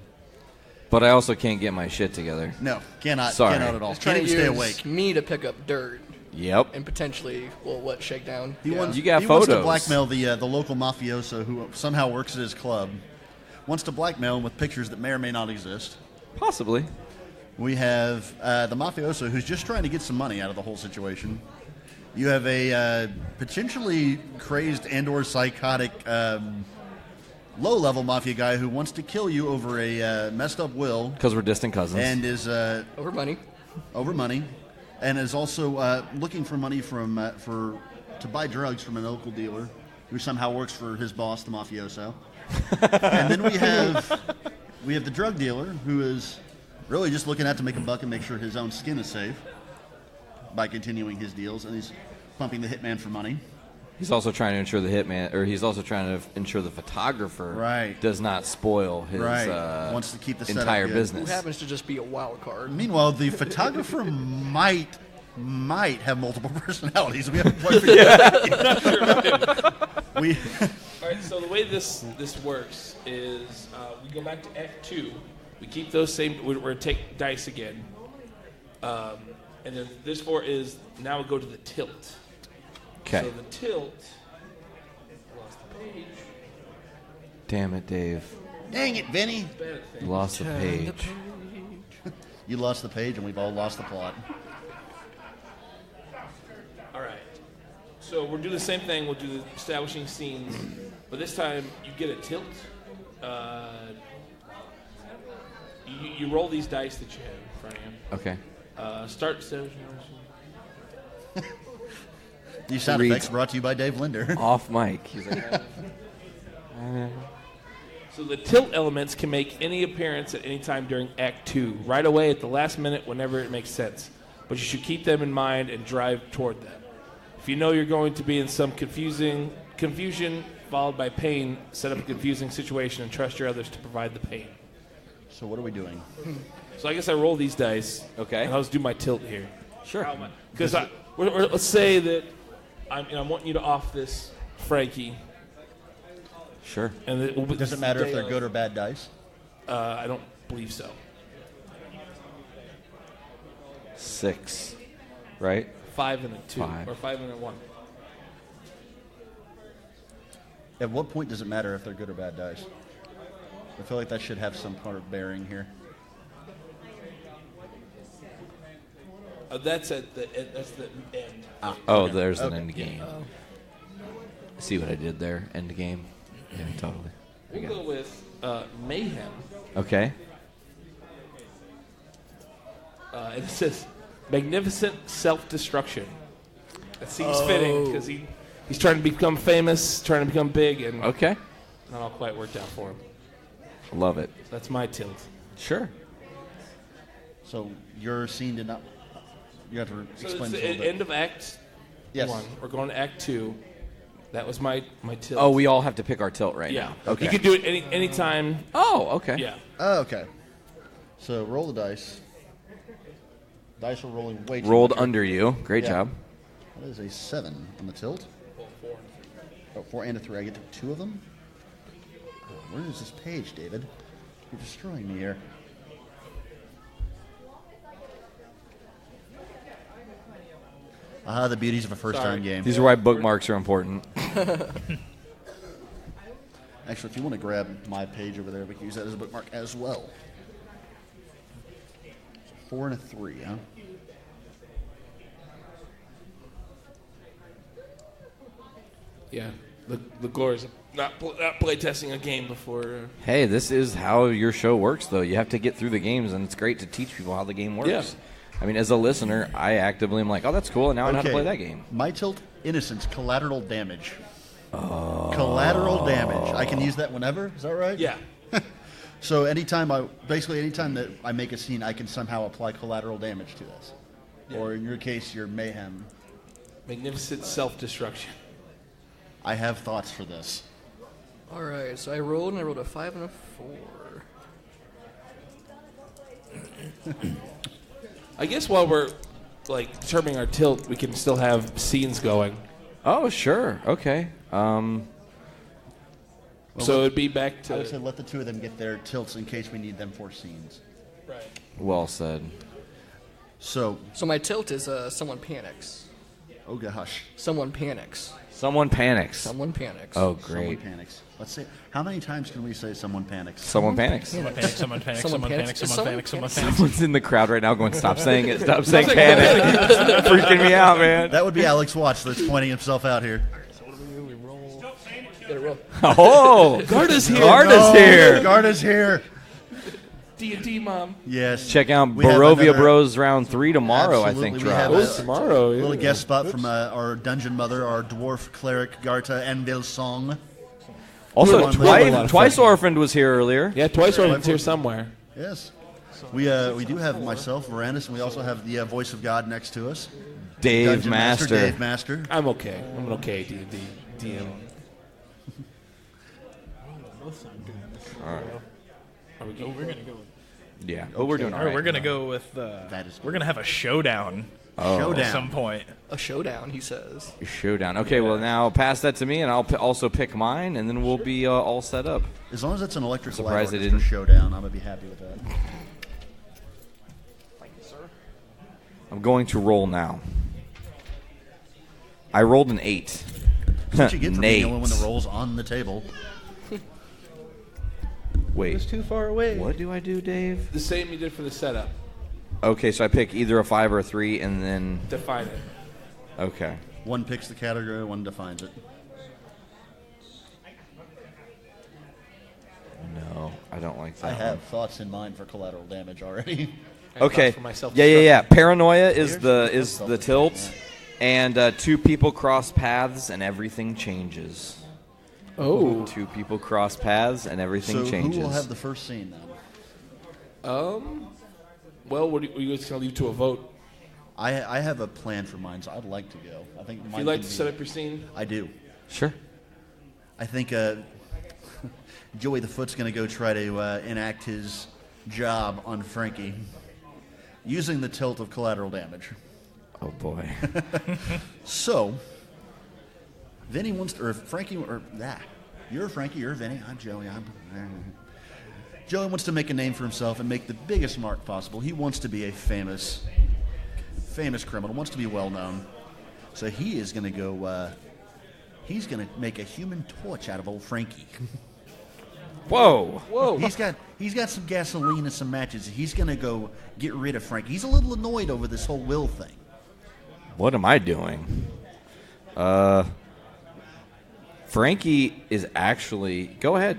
S1: But I also can't get my shit together.
S7: No, cannot
S1: Sorry.
S7: at all.
S3: He's
S7: Can't
S3: trying
S7: even
S3: to
S7: stay
S3: use
S7: awake.
S3: me to pick up dirt
S1: Yep.
S3: and potentially, shake down.
S7: He wants,
S1: You got
S7: he wants to
S1: photos.
S7: blackmail the local mafioso who somehow works at his club. Wants to blackmail him with pictures that may or may not exist.
S1: Possibly.
S7: We have the mafioso who's just trying to get some money out of the whole situation. You have a potentially crazed and/or psychotic low-level mafia guy who wants to kill you over a messed up will
S1: Because we're distant cousins.
S7: and is
S3: Over money.
S7: over money, and is also looking for money from to buy drugs from a local dealer who somehow works for his boss, the mafioso. And then we have the drug dealer who is really just looking out to make a buck and make sure his own skin is safe by continuing his deals, and he's pumping the hitman for money.
S1: He's also trying to ensure the hitman, or he's also trying to ensure the photographer
S7: Right.
S1: does not spoil his
S7: Wants to keep the setup
S1: entire
S7: good.
S3: Who
S1: business.
S3: happens to just be a wild card.
S7: Meanwhile, the photographer might have multiple personalities. We haven't quite figured that out yet. We
S4: All right, so the way this works is we go back to Act 2. We keep those same. We're going to take dice again. And then this 4 is now we go to the tilt.
S1: Okay.
S4: So the tilt. Lost the page.
S1: Damn it, Dave.
S7: dang it, Vinny.
S4: Bad at things.
S1: Lost the page.
S7: You lost the page, and we've all lost the plot.
S4: All right. So we'll do the same thing. We'll do the establishing scenes, but this time you get a tilt. You roll these dice that you have in front of you.
S1: Okay.
S4: Start establishing.
S7: These sound effects brought to you by Dave Linder.
S1: Off mic. He's like,
S4: So the tilt elements can make any appearance at any time during Act 2, right away at the last minute whenever it makes sense. But you should keep them in mind and drive toward them. If you know you're going to be in some confusion followed by pain, set up a confusing situation and trust your others to provide the pain.
S7: So what are we doing?
S4: So I guess I roll these dice.
S1: Okay.
S4: And I'll just do my tilt here.
S1: sure.
S4: Because let's say that I'm wanting you to off this Frankie.
S1: Sure.
S4: And
S7: Does it matter if they're good or bad dice?
S4: I don't believe so.
S1: 6, right?
S4: 5 and a 2,
S1: 5.
S4: or 5 and a 1.
S7: At what point does it matter if they're good or bad dice? I feel like that should have some part of bearing here.
S4: That's the end.
S1: Oh, there's an end game. See what I did there? End game. Yeah, totally.
S4: We'll go with Mayhem.
S1: Okay.
S4: And it says magnificent self-destruction. That seems fitting because he's trying to become famous, trying to become big, and
S1: Okay.
S4: not all quite worked out for him.
S1: Love it.
S4: That's my tilt.
S1: Sure.
S7: So your scene did not. You have to
S4: So it's
S7: explain
S4: the
S7: this a little bit.
S4: end of Act
S7: Yes.
S4: 1. We're going to Act 2. That was my tilt.
S1: Oh, we all have to pick our tilt right
S4: yeah.
S1: now. Okay.
S4: You can do it any time.
S1: Oh, okay.
S4: Yeah.
S7: Oh, okay. So roll the dice. Dice are rolling way too
S1: Rolled
S7: much.
S1: under you. Great
S7: Yeah.
S1: job.
S7: That is a 7 on the tilt. 4 and a 3. I get 2 of them. Oh, where is this page, David? You're destroying me here. The beauties of a first-time game.
S1: These are why bookmarks are important.
S7: Actually, if you want to grab my page over there, we can use that as a bookmark as well. So 4 and a 3, huh?
S4: Yeah. The gore is not play testing a game before.
S1: Hey, this is how your show works, though. You have to get through the games, and it's great to teach people how the game works.
S4: Yeah.
S1: I mean, as a listener, I actively am like, oh, that's cool, and now I know how to play that game.
S7: My tilt, innocence, collateral damage. Collateral damage. I can use that whenever. Is that right?
S4: Yeah.
S7: So anytime that I make a scene, I can somehow apply collateral damage to this.
S4: Yeah.
S7: Or in your case, your mayhem.
S4: Magnificent self-destruction.
S7: I have thoughts for this.
S3: All right, so I rolled a 5 and a 4.
S4: I guess while we're determining our tilt, we can still have scenes going.
S1: Oh, sure. Okay.
S4: So it'd be back
S7: I
S4: to.
S7: would say let the two of them get their tilts in case we need them for scenes.
S4: Right.
S1: Well said.
S7: So
S3: my tilt is someone panics.
S7: oh gosh.
S3: Someone panics.
S1: Someone panics.
S3: Someone panics.
S1: Oh,
S7: Someone
S1: great.
S7: panics. Let's see. How many times can we say someone panics?
S1: Someone panics.
S8: Someone panics, someone panics, someone panics, someone panics, someone panics.
S1: Someone's in the crowd right now going, stop saying it. Stop saying panic. It's freaking me out, man.
S7: That would be Alex Watts that's pointing himself out here.
S3: So what do we do? We roll. You gotta roll.
S1: Oh,
S4: Garda's here.
S1: Garda's here.
S7: Garda's here.
S4: D&D mom.
S7: Yes.
S1: Check out
S7: We have
S1: Barovia
S7: another-
S1: Bros round 3 tomorrow, I
S7: Absolutely,
S1: think,
S7: we have
S1: drops.
S7: a
S4: Tomorrow.
S7: little guest spot from our dungeon mother, our dwarf cleric Garta Envilsong.
S1: Also,
S7: We have a lot of
S1: Twice Orphaned was here earlier.
S4: Yeah, Twice Orphaned's here somewhere.
S7: Yes. We do have myself, Varanus, and we also have the voice of God next to us.
S1: Dave
S7: Dungeon
S1: Master.
S7: Dave Master.
S4: I'm okay. I'm an okay D&D DM. Are we going?
S8: We're gonna go.
S1: Yeah. Oh, we're doing all right.
S8: We're gonna go with. We're gonna have a showdown
S7: Showdown.
S8: at some point.
S3: A showdown, he says.
S1: Showdown. Okay, well, now pass that to me, and I'll also pick mine, and then we'll be all set up.
S7: As long as it's an electrical light
S1: Surprised they
S7: orchestra
S1: didn't.
S7: showdown, I'm gonna be happy with that.
S3: Thank you, sir.
S1: I'm going to roll now. I rolled an 8.
S7: That's what you get for being the
S1: Nate.
S7: only one that rolls on the table.
S1: Wait.
S8: It's too far away.
S1: What do I do, Dave?
S4: The same you did for the setup.
S1: Okay, so I pick either a 5 or a 3, and then...
S4: Define it.
S1: Okay.
S7: One picks the category, one defines it.
S1: No, I don't like that.
S7: I have thoughts in mind for collateral damage already.
S1: Okay.
S4: For myself
S1: Yeah. Paranoia is the tilt, and 2 people cross paths and everything changes.
S4: Oh.
S1: 2 people cross paths and everything changes.
S7: Who will have the first scene then?
S4: Well, what are you guys going to leave to a vote?
S7: I have a plan for mine, so I'd like to go. I think
S4: If you'd like to set up your scene?
S7: I do.
S1: Sure.
S7: I think Joey the Foot's going to go try to enact his job on Frankie using the tilt of collateral damage.
S1: Oh, boy.
S7: So, Vinny wants to, or Frankie, you're Frankie, you're Vinny, I'm Joey, Joey wants to make a name for himself and make the biggest mark possible. He wants to be a famous criminal, wants to be well known. So he is going to go, he's going to make a human torch out of old Frankie.
S1: Whoa.
S7: He's got some gasoline and some matches. He's going to go get rid of Frankie. He's a little annoyed over this whole will thing.
S1: What am I doing? Frankie is actually... Go ahead.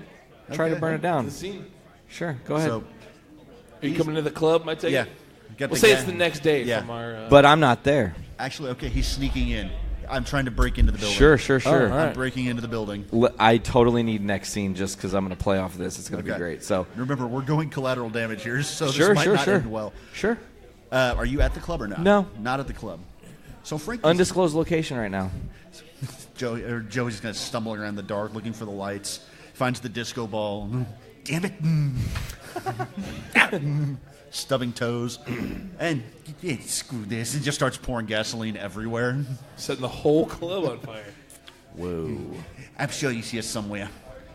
S1: Try to burn it down.
S4: The scene.
S1: Sure, go ahead.
S7: So,
S4: Are you coming to the club, I take
S7: yeah.
S4: it? We'll say it's the next day from our...
S1: But I'm not there.
S7: Actually, okay, he's sneaking in. I'm trying to break into the building.
S1: Sure.
S4: all right.
S7: I'm breaking into the building.
S1: I totally need next scene just because I'm going to play off of this. It's going to be great. So
S7: remember, we're going collateral damage here, so
S1: Sure,
S7: this might not end well.
S1: Sure.
S7: Are you at the club or not?
S1: No.
S7: Not at the club. So Frank,
S1: Undisclosed location right now.
S7: Joey's just going to stumble around in the dark looking for the lights. Finds the disco ball. Damn it. Stubbing toes. And screw this. And just starts pouring gasoline everywhere.
S4: Setting the whole club on fire.
S1: Whoa.
S7: I'm sure you see us somewhere.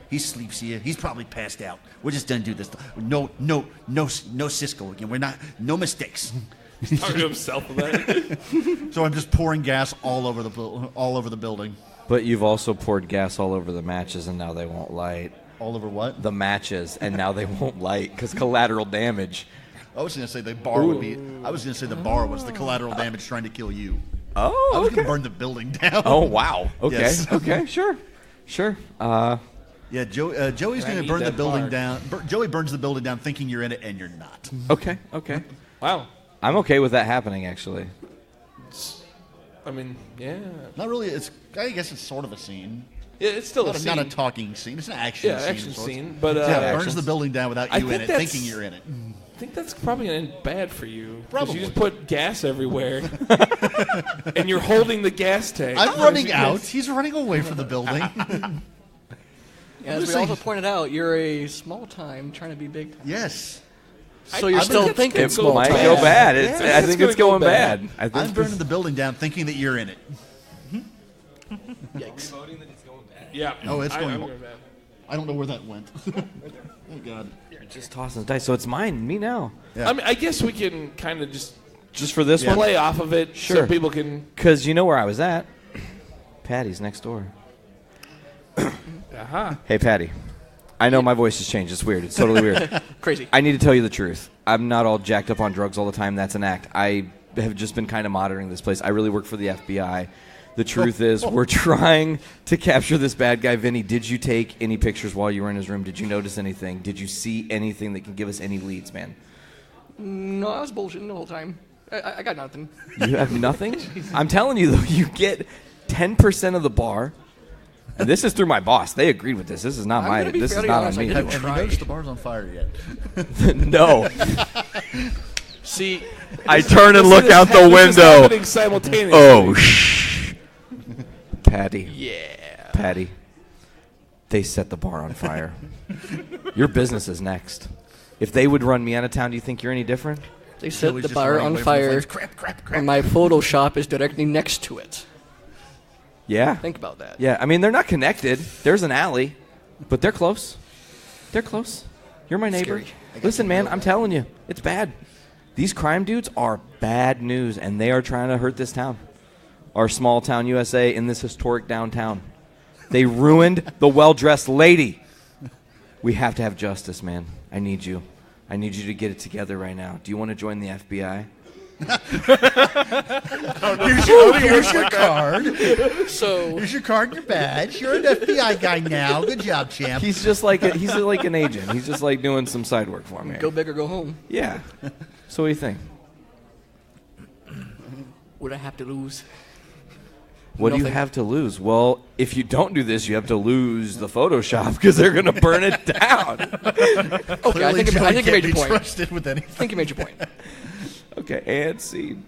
S7: He sleeps here. He's probably passed out. We're just done do this. No Cisco again. We're not. No mistakes.
S4: He's talking to himself about it.
S7: So I'm just pouring gas all over the building.
S1: But you've also poured gas all over the matches, and now they won't light.
S7: All over what?
S1: The matches, and now they won't light because collateral damage.
S7: I was going to say the bar would be. I was going to say the bar was the collateral damage trying to kill you.
S1: Oh,
S7: I was
S1: okay.
S7: going to burn the building down.
S1: Oh, wow. Okay.
S7: Yes.
S1: Okay. Sure.
S7: Yeah, Joey's going to burn the building down. Joey burns the building down thinking you're in it, and you're not.
S1: Okay.
S4: Wow.
S1: I'm okay with that happening, actually.
S4: I mean, yeah.
S7: Not really. I guess it's sort of a scene.
S4: Yeah, it's still a scene.
S7: Not a talking scene. It's an action scene.
S4: Yeah, action scene. But
S7: burns the building down without you in it, thinking you're in it.
S4: I think that's probably going to end bad for you.
S7: Probably.
S4: You just put gas everywhere. And you're holding the gas tank.
S7: I'm running out. He's running away from the building.
S3: As we also pointed out, you're a small time trying to be big.
S7: Yes.
S3: So you're still thinking
S1: It
S3: small
S1: might
S3: time.
S1: go bad.
S4: Yeah,
S1: I think it's going bad.
S7: I'm burning the building down thinking that you're in it.
S3: Yikes.
S4: Yeah.
S7: Oh, it's going
S4: I'm
S7: bad. I don't know where that went. Oh, God.
S1: You're just tossing the dice. So it's me now.
S7: Yeah.
S4: I mean, I guess we can kind of
S1: Just for this one?
S4: play off of it so
S1: Sure.
S4: people can...
S1: Because you know where I was at. Patty's next door.
S4: Aha.
S1: Hey, Patty. I know my voice has changed. It's weird. It's totally weird.
S3: Crazy.
S1: I need to tell you the truth. I'm not all jacked up on drugs all the time. That's an act. I have just been kind of monitoring this place. I really work for the FBI. The truth is, we're trying to capture this bad guy, Vinny. Did you take any pictures while you were in his room? Did you notice anything? Did you see anything that can give us any leads, man?
S3: No, I was bullshitting the whole time. I got nothing.
S1: You have nothing? I'm telling you, though, you get 10% of the bar. And this is through my boss. They agreed with this. This is not
S3: I'm gonna be
S1: This is
S3: fairly
S1: not
S3: honest,
S1: on me.
S3: I didn't
S7: Have you
S3: try.
S7: noticed the bar's on fire yet?
S1: No.
S3: See,
S1: I turn and look out the
S4: This is
S1: window.
S4: happening simultaneously.
S1: Oh, shh. Patty.
S3: yeah.
S1: Patty. They set the bar on fire. Your business is next. If they would run me out of town, do you think you're any different?
S3: They set
S7: Joey's
S3: the
S7: just
S3: bar
S7: running
S3: on
S7: away from the
S3: fire,
S7: flames. Crap.
S3: and my Photoshop is directly next to it.
S1: Yeah.
S3: Think about that.
S1: Yeah, I mean, they're not connected. There's an alley, but they're close. They're close. You're my neighbor.
S3: Scary.
S1: Listen, man, I'm telling you, it's bad. These crime dudes are bad news, and they are trying to hurt this town. Our small town USA in this historic downtown. They ruined the well-dressed lady. We have to have justice, man. I need you. I need you to get it together right now. Do you want to join the FBI?
S7: Here's your card.
S3: So
S7: Here's your card and your badge. You're an FBI guy now. Good job, champ.
S1: He's just like he's like an agent. He's just like doing some side work for me.
S3: go big or go home.
S1: Yeah. So what do you think?
S3: What I have to lose?
S1: What do you
S3: Nothing.
S1: have to lose? Well, if you don't do this, you have to lose the Photoshop because they're going to burn it down.
S3: Okay, I think you
S7: Joey
S3: made
S7: can't
S3: your
S7: be
S3: point.
S7: trusted with
S3: I
S7: anything.
S3: think you made your point.
S1: Okay, and scene.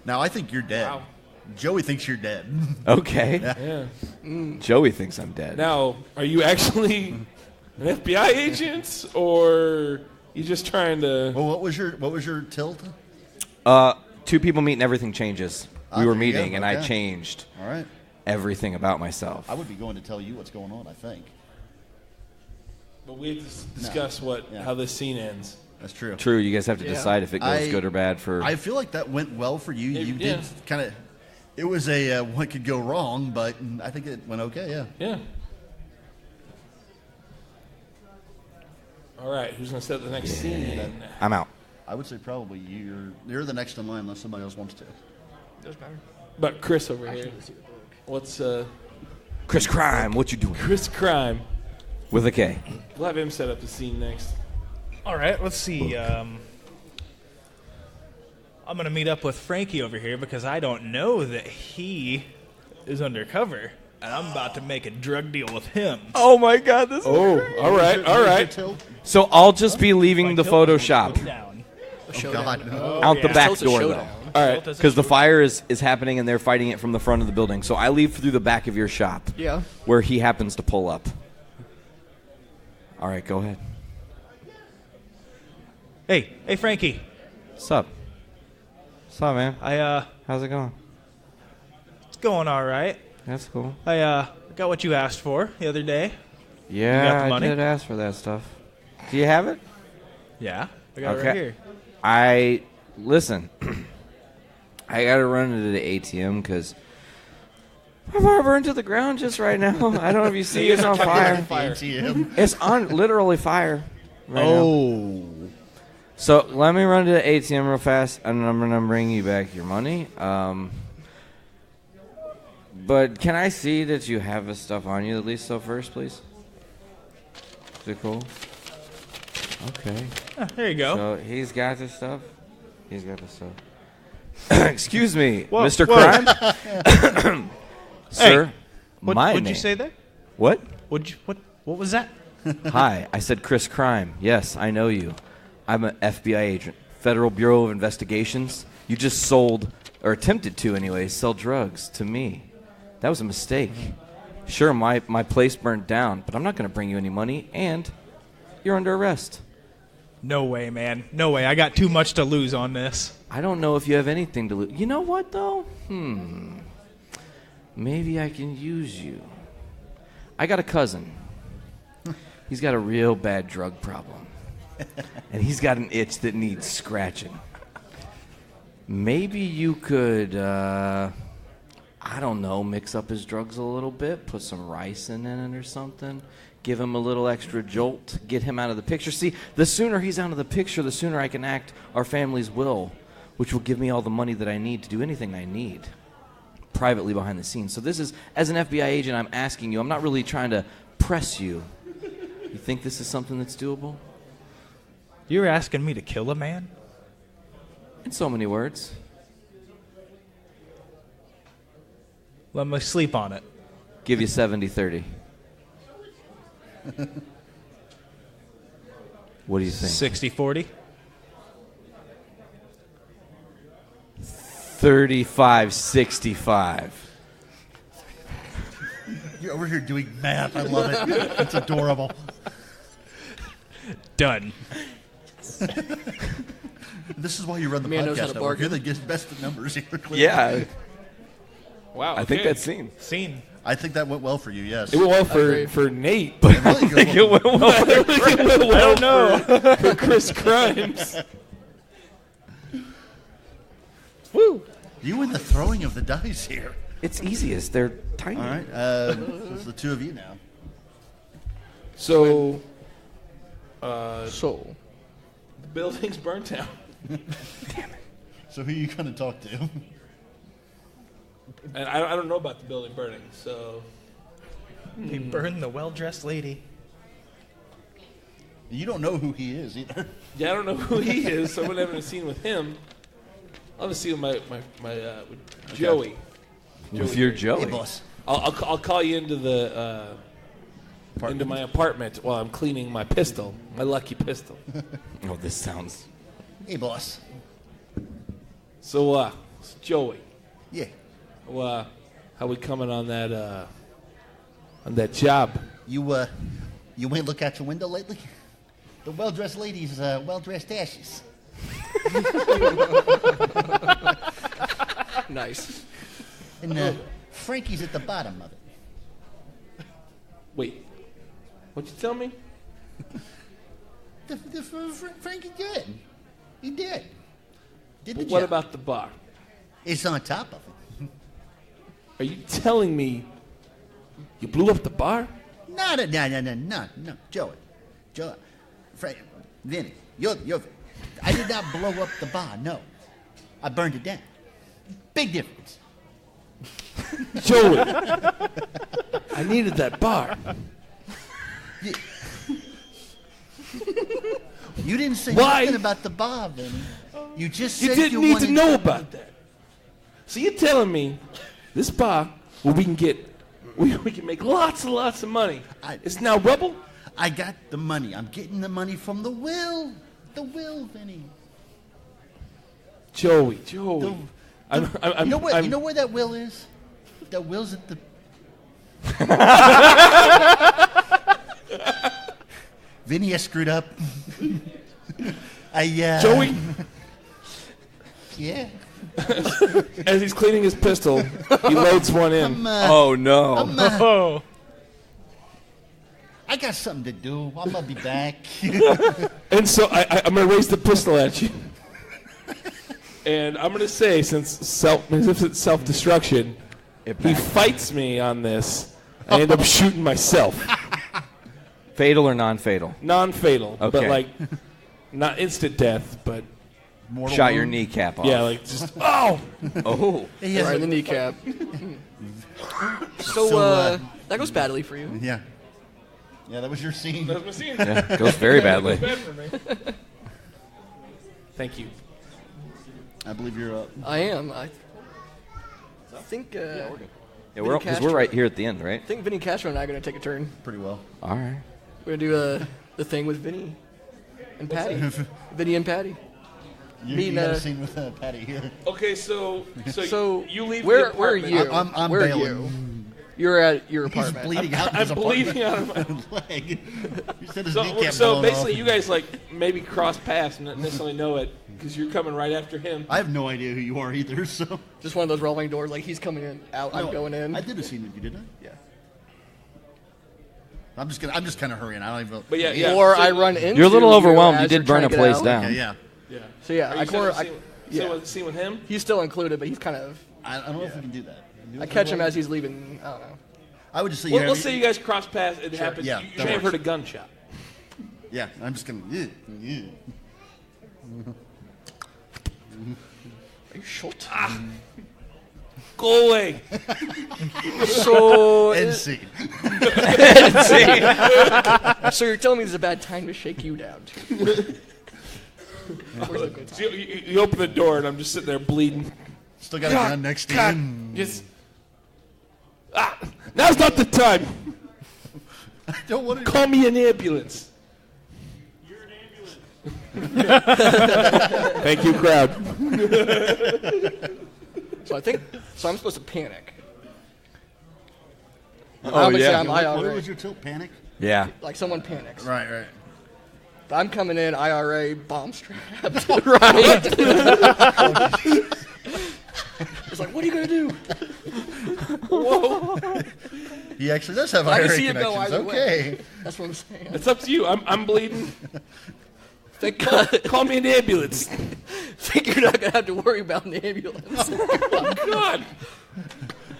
S7: Now I think you're dead.
S4: Wow.
S7: Joey thinks you're dead.
S1: Okay.
S4: Yeah.
S1: Joey thinks I'm dead.
S4: Now, are you actually an FBI agent, or you just trying to?
S7: Well, what was your tilt?
S1: Two people meet and everything changes. We were
S7: Yeah,
S1: meeting and I
S7: okay.
S1: changed
S7: All right.
S1: everything about myself.
S7: I would be going to tell you what's going on, I think.
S4: But we have to discuss how this scene ends.
S7: That's true.
S1: True, you guys have to
S3: Yeah.
S1: decide if it goes good or bad for...
S7: I feel like that went well for you. You
S4: Yeah.
S7: did kind of... It was a what could go wrong, but I think it went okay, yeah.
S4: Yeah. All right, who's going to set the next scene then?
S1: I'm out.
S7: I would say probably you're the next in line unless somebody else wants to.
S3: Doesn't matter.
S4: But Chris over here. What's
S1: Chris Crime, what you doing?
S4: Chris Crime?
S1: With a K.
S4: We'll have him set up the scene next.
S8: All right, let's see. I'm going to meet up with Frankie over here because I don't know that he is undercover, and I'm about to make a drug deal with him.
S1: Oh my God, this
S4: Oh, all right, all right.
S1: So I'll just be leaving
S8: My
S1: the
S8: tilt is
S1: Photoshop
S8: down.
S7: God.
S1: out the
S8: yeah.
S1: back
S3: Tilt's a
S1: door, though.
S3: showdown.
S1: All
S8: Tilt
S1: right,
S8: is a
S1: because the
S8: showdown.
S1: fire is happening and they're fighting it from the front of the building. So I leave through the back of your shop
S3: Yeah.
S1: where he happens to pull up. All right, go ahead.
S8: Hey, Frankie.
S1: What's up? What's up, man?
S8: It's
S1: How's it going?
S8: going all right.
S1: That's cool.
S8: I got what you asked for the other day.
S1: Yeah,
S8: got the
S1: I
S8: money?
S1: did ask for that stuff. Do you have it?
S8: Yeah, I got it
S1: Okay.
S8: right here.
S1: Listen, I got to run into the ATM because my bar burned to the ground just right now. I don't know if you see it's on fire.
S7: ATM.
S1: It's on literally fire right now.
S7: Oh.
S1: So let me run to the ATM real fast, and I'm going to bring you back your money. But can I see that you have this stuff on you at least first, please? Is it cool? Okay.
S8: There you go.
S1: So he's got this stuff. He's got this stuff. Excuse me,
S8: Whoa,
S1: Mr.
S8: whoa.
S1: Crime. Sir,
S8: What,
S1: my
S8: what'd
S1: name.
S8: you say there?
S1: What?
S8: What was that?
S1: Hi, I said Chris Crime. Yes, I know you. I'm an FBI agent, Federal Bureau of Investigations. You just sold, or attempted to anyway, sell drugs to me. That was a mistake. Sure, my place burnt down, but I'm not going to bring you any money, and you're under arrest.
S8: No way, man. No way. I got too much to lose on this.
S1: I don't know if you have anything to lose. You know what, though? Maybe I can use you. I got a cousin. He's got a real bad drug problem. And he's got an itch that needs scratching. Maybe you could, I don't know, mix up his drugs a little bit, put some rice in it or something, give him a little extra jolt, get him out of the picture. See, the sooner he's out of the picture, the sooner I can act our family's will, which will give me all the money that I need to do anything I need privately behind the scenes. So this is, as an FBI agent, I'm asking you. I'm not really trying to press you. You think this is something that's doable?
S8: You're asking me to kill a man?
S1: In so many words.
S8: Let me sleep on it.
S1: Give you 70-30. What do you think?
S8: 60-40?
S1: 35-65.
S7: You're over here doing math. I love it. It's adorable.
S8: Done.
S7: This is why you run the
S3: Man knows how
S7: podcast
S3: to
S7: network. You're
S3: bargain.
S7: the best at numbers here.
S1: Yeah,
S4: Wow.
S1: I think
S4: okay.
S1: that's seen.
S8: Scene.
S7: I think that went well for you, yes.
S4: It went well
S3: agree.
S4: for Nate, but
S7: It really goes well.
S4: it went well for Chris Crimes.
S8: Woo.
S7: You win the throwing of the dice here.
S1: It's easiest. They're tiny.
S7: All right. It's the two of you now.
S4: So,
S3: So,
S4: the building's burnt down.
S7: So who are you going to talk to?
S4: And I don't know about the building burning, so...
S8: They burned the well-dressed lady.
S7: You don't know who he is either.
S4: Yeah, I don't know who he is, so I'm going to have a scene with him. I'll have a scene with with Joey.
S1: With your Joey.
S7: Hey, boss.
S4: I'll call you into the into my apartment while I'm cleaning my pistol, my lucky pistol.
S1: Oh, this sounds...
S7: Hey, boss.
S4: So, Joey,
S7: Yeah.
S4: how we coming on that job?
S7: You ain't look out your window lately? The well-dressed lady's well-dressed ashes.
S3: Nice.
S7: And Frankie's at the bottom of it.
S4: Wait, what'd you tell me?
S7: Frankie did. He did. Did the
S4: But what
S7: job.
S4: about the bar?
S7: It's on top of it.
S4: Are you telling me you blew up the bar?
S7: No, Joey. Vinny, you're. I did not blow up the bar. No, I burned it down. Big difference.
S4: Joey, I needed that bar.
S7: You didn't say
S4: Why?
S7: nothing about the bar, Vinny. You just
S4: You
S7: said
S4: didn't
S7: you
S4: need
S7: wanted
S4: to know about that. So you're telling me this bar where we can make lots and lots of money. It's now rubble?
S7: I got the money. I'm getting the money from the will. The will, Vinny.
S4: Joey.
S7: You know where that will is? That will's at the. Vinny, I screwed up.
S4: Joey?
S7: Yeah.
S4: As he's cleaning his pistol, he loads one in.
S1: Oh, no.
S7: I got something to do. I'm gonna be back.
S4: And so I'm going to raise the pistol at you. And I'm going to say, since it's self-destruction, he fights me on this. I end up shooting myself.
S1: Fatal or non-fatal?
S4: Non-fatal.
S1: Okay.
S4: But, like, not instant death, but...
S7: Mortal
S1: Shot your
S7: wound.
S1: kneecap off.
S4: Yeah, like, just... Oh!
S1: Oh.
S3: Right in the kneecap. So, that goes badly for you.
S7: Yeah. Yeah, that was your scene.
S4: That was my scene.
S1: Yeah, it goes very badly.
S4: Bad for me. Thank you.
S7: I believe you're up.
S3: I am. I think.
S1: Because
S3: Vinny
S1: we're
S3: Castro.
S1: right here at the end, right?
S3: I think Vinny Castro and I are gonna take a turn.
S7: Pretty well.
S1: All right.
S3: We're gonna do the thing with Vinny and Patty. Vinny and Patty.
S7: You got a scene with Patty here.
S4: Okay, so you leave
S3: where
S4: the
S3: are
S4: apartment.
S3: you?
S7: I'm
S3: where are
S7: bailing.
S3: you? You're at your
S7: He's
S3: apartment.
S7: bleeding out.
S4: I'm bleeding out of my
S7: leg. You said his
S4: So
S7: kneecap blown
S4: basically,
S7: off.
S4: you guys like maybe cross paths and not necessarily know it because you're coming right after him.
S7: I have no idea who you are either. So
S3: Just one of those rolling doors. Like he's coming in, out. I'm
S7: No,
S3: going in.
S7: I did a scene with you, didn't I?
S3: Yeah.
S7: I'm just kind of hurrying. I don't even.
S4: But yeah.
S3: Or
S4: so-
S3: I run into.
S1: You're a little overwhelmed.
S3: as
S1: You
S3: you're
S1: did burn
S3: trying
S1: a
S3: to get
S1: place
S3: out.
S1: down.
S7: Okay, yeah.
S4: Yeah.
S3: So yeah,
S4: Are
S3: I
S4: you
S3: corner.
S4: scene with him?
S3: He's still included, but he's kind of.
S7: I don't know if we can do that.
S3: I catch him as he's leaving. I don't know.
S7: I would just say.
S4: Well, let's say you guys cross paths. It happens.
S7: Yeah,
S4: you
S7: that
S4: may have
S7: works.
S4: heard a gunshot.
S7: Yeah, I'm just gonna. Yeah.
S3: Are you short?
S4: Go away.
S3: So.
S7: End scene.
S3: So you're telling me this is a bad time to shake you down?
S4: So you open the door and I'm just sitting there bleeding.
S7: Still got a gun next to you.
S4: Just. Now's not the time.
S7: I don't want to.
S4: Call me an ambulance.
S5: You're an ambulance.
S4: Thank you, crowd.
S3: So I'm supposed to panic.
S1: Oh,
S3: Obviously,
S1: yeah.
S3: I'm
S7: What
S3: IRA.
S7: was your tilt? Panic?
S1: Yeah.
S3: Like someone panics.
S7: Right.
S3: But I'm coming in IRA bomb strapped. Right. It's like, what are you gonna do?
S4: Whoa.
S7: He actually does have
S3: I can
S7: IRA
S3: see it go
S7: connections.
S3: either
S7: Okay.
S3: way. That's what I'm saying.
S4: It's up to you. I'm bleeding.
S3: Thank God.
S4: Call me an ambulance.
S3: Think you're not gonna have to worry about an ambulance.
S4: God.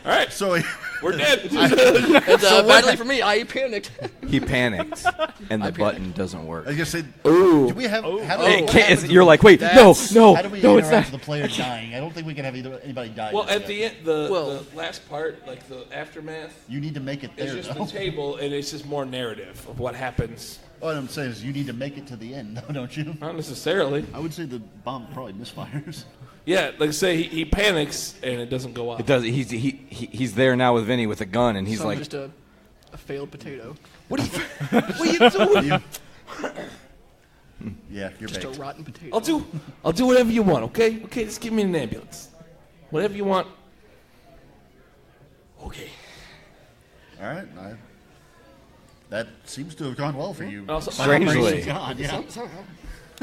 S4: All right,
S7: So
S4: we're dead.
S3: It's badly for me. I panicked.
S1: He panicked, and the button doesn't work.
S7: I was gonna say,
S4: Ooh.
S7: do we have? How do
S1: It
S7: we,
S1: can't- it's- you're like, wait, no,
S7: how do we
S1: no, it's
S7: interact
S1: not.
S7: with the player dying? I don't think we can have anybody die.
S4: Well,
S7: just
S4: at
S7: yet.
S4: the end, the last part, like the aftermath,
S7: you need to make it
S4: is
S7: there.
S4: just
S7: though.
S4: the table, and it's just more narrative of what happens.
S7: What I'm saying is, you need to make it to the end, though, don't you?
S4: Not necessarily.
S7: I would say the bomb probably misfires.
S4: Yeah, like say he panics and it doesn't go off.
S1: It does. He's there now with Vinny with a gun, and he's
S3: So I'm
S1: like,
S3: just a failed potato.
S1: "What are you doing?"
S7: Yeah, you're
S3: Just a
S7: baked.
S3: rotten potato.
S4: I'll do whatever you want. Okay, just give me an ambulance. Whatever you want. Okay.
S7: All right. That seems to have gone well for you.
S4: Also,
S1: Strangely.
S7: God, yeah.
S3: Somehow.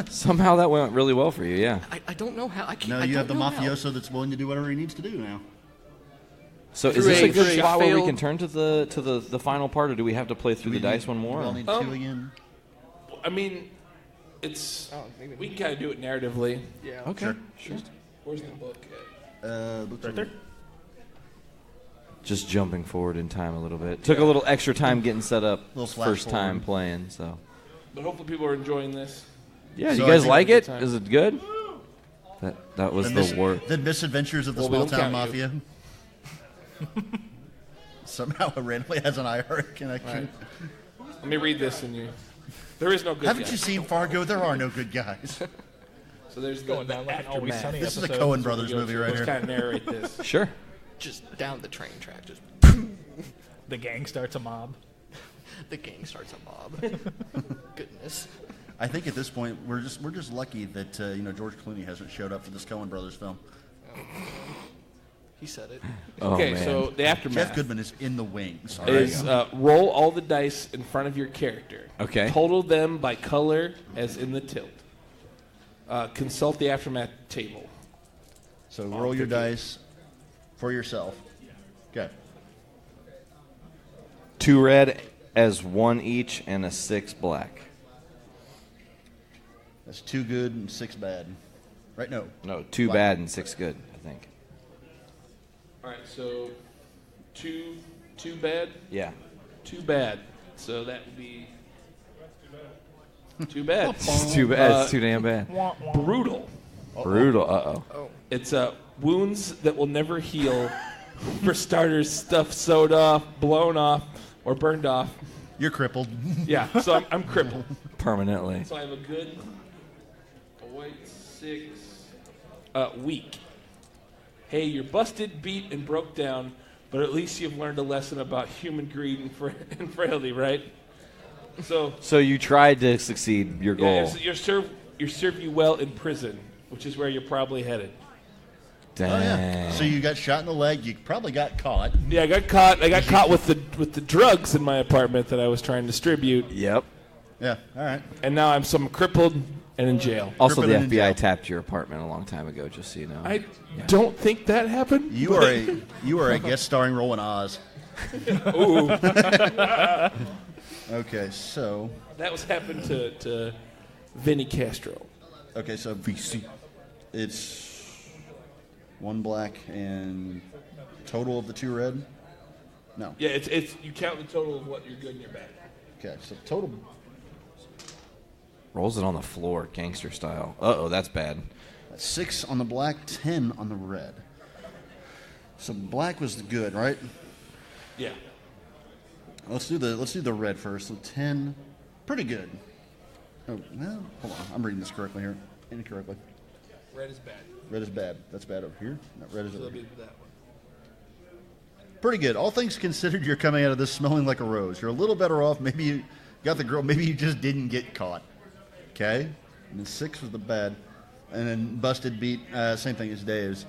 S1: Somehow that went really well for you. Yeah.
S3: I don't know how. I can't.
S7: No,
S3: I
S7: you have the
S3: don't know how.
S7: mafioso that's willing to do whatever he needs to do now.
S1: So is
S3: Through
S1: this a
S3: a
S1: good spot where we
S3: failed-
S1: can turn to the final part, or do we have to play through the dice one more?
S7: We all
S1: or-
S7: need two again.
S4: I mean, it's
S3: maybe.
S4: we can kind of do it narratively.
S3: Yeah.
S1: Okay.
S7: Sure.
S4: Where's the book at?
S7: Right there.
S1: Just jumping forward in time a little bit. Took a little extra time getting set up.
S7: Little flash
S1: First time
S7: forward.
S1: playing, so.
S4: But hopefully people are enjoying this.
S1: Yeah,
S7: So
S1: you guys
S7: I think
S1: like
S4: we
S1: it?
S4: have a good
S1: Is it good? That was the word.
S7: The misadventures of the
S4: Well, we
S7: small
S4: don't
S7: town
S4: count
S7: mafia. Somehow it randomly has an IR connection.
S4: Let me read this and you. There is no good
S7: Haven't
S4: guy.
S7: you seen Fargo? There are no good guys.
S4: So there's
S8: Going
S4: the
S8: down like an Always
S4: aftermath.
S8: Sunny
S7: This is a
S8: episode.
S7: Coen Brothers movie right
S4: Let's
S7: here.
S4: kind of narrate this.
S1: Sure.
S3: Just down the train track. Just
S8: The gang starts a mob.
S3: the gang starts a mob. Goodness.
S7: I think at this point we're just lucky that George Clooney hasn't showed up for this Coen Brothers film.
S3: He said it.
S1: Oh,
S4: Okay,
S1: man.
S4: so the aftermath
S7: Jeff Goodman is in the wings. All
S4: is
S7: right?
S4: roll all the dice in front of your character.
S1: Okay.
S4: Total them by color as in the tilt. Consult the aftermath table.
S7: So roll your dice for yourself. Okay.
S1: 2 red as 1 each and a 6 black.
S7: That's 2 good and 6 bad. Right? No.
S1: No, 2
S7: Black.
S1: bad and 6 good, I think.
S4: All right, so two bad,
S1: Yeah.
S4: 2 bad. So that would be too bad.
S1: It's too bad. It's too damn bad.
S4: Brutal.
S1: Brutal. Uh-oh.
S4: It's wounds that will never heal. For starters, stuff sewed off, blown off, or burned off.
S7: You're crippled.
S4: Yeah, so I'm crippled.
S1: Permanently.
S4: So I have a good, a white 6, weak. Hey, you're busted, beat, and broke down, but at least you've learned a lesson about human greed and frailty, right? So
S1: you tried to succeed your goal.
S4: yeah, you serve you well in prison, which is where you're probably headed.
S1: Dang.
S7: Oh, yeah. So you got shot in the leg. You probably got caught.
S4: Yeah, I got caught. I got caught with the drugs in my apartment that I was trying to distribute,
S1: Yep.
S7: Yeah. All right.
S4: and now I'm crippled and in jail.
S1: Also, the
S7: Crippled and in
S1: FBI
S7: jail.
S1: tapped your apartment a long time ago, just so you know.
S4: I don't think that happened.
S7: You are a guest starring role in Oz.
S4: Ooh,
S7: Okay. So.
S4: that was happened to Vinny Castro.
S7: Okay. So VC. It's 1 black and total of the 2 red. No.
S4: Yeah, it's you count the total of what you're good and you're bad.
S7: Okay. So total.
S1: Rolls it on the floor, gangster style. Uh-oh, that's bad.
S7: 6 on the black, 10 on the red. So black was the good, right?
S4: Yeah.
S7: Let's do the red first. So 10, pretty good. Oh, well, hold on. I'm reading this correctly here. Incorrectly.
S4: Red is bad.
S7: Red is bad. That's bad over here. No, red is
S4: So
S7: over
S4: that'll
S7: here.
S4: be that one.
S7: Pretty good. All things considered, you're coming out of this smelling like a rose. You're a little better off. Maybe you got the girl. Maybe you just didn't get caught. Okay? And then 6 was the bad. And then busted, beat, same thing as Dave's.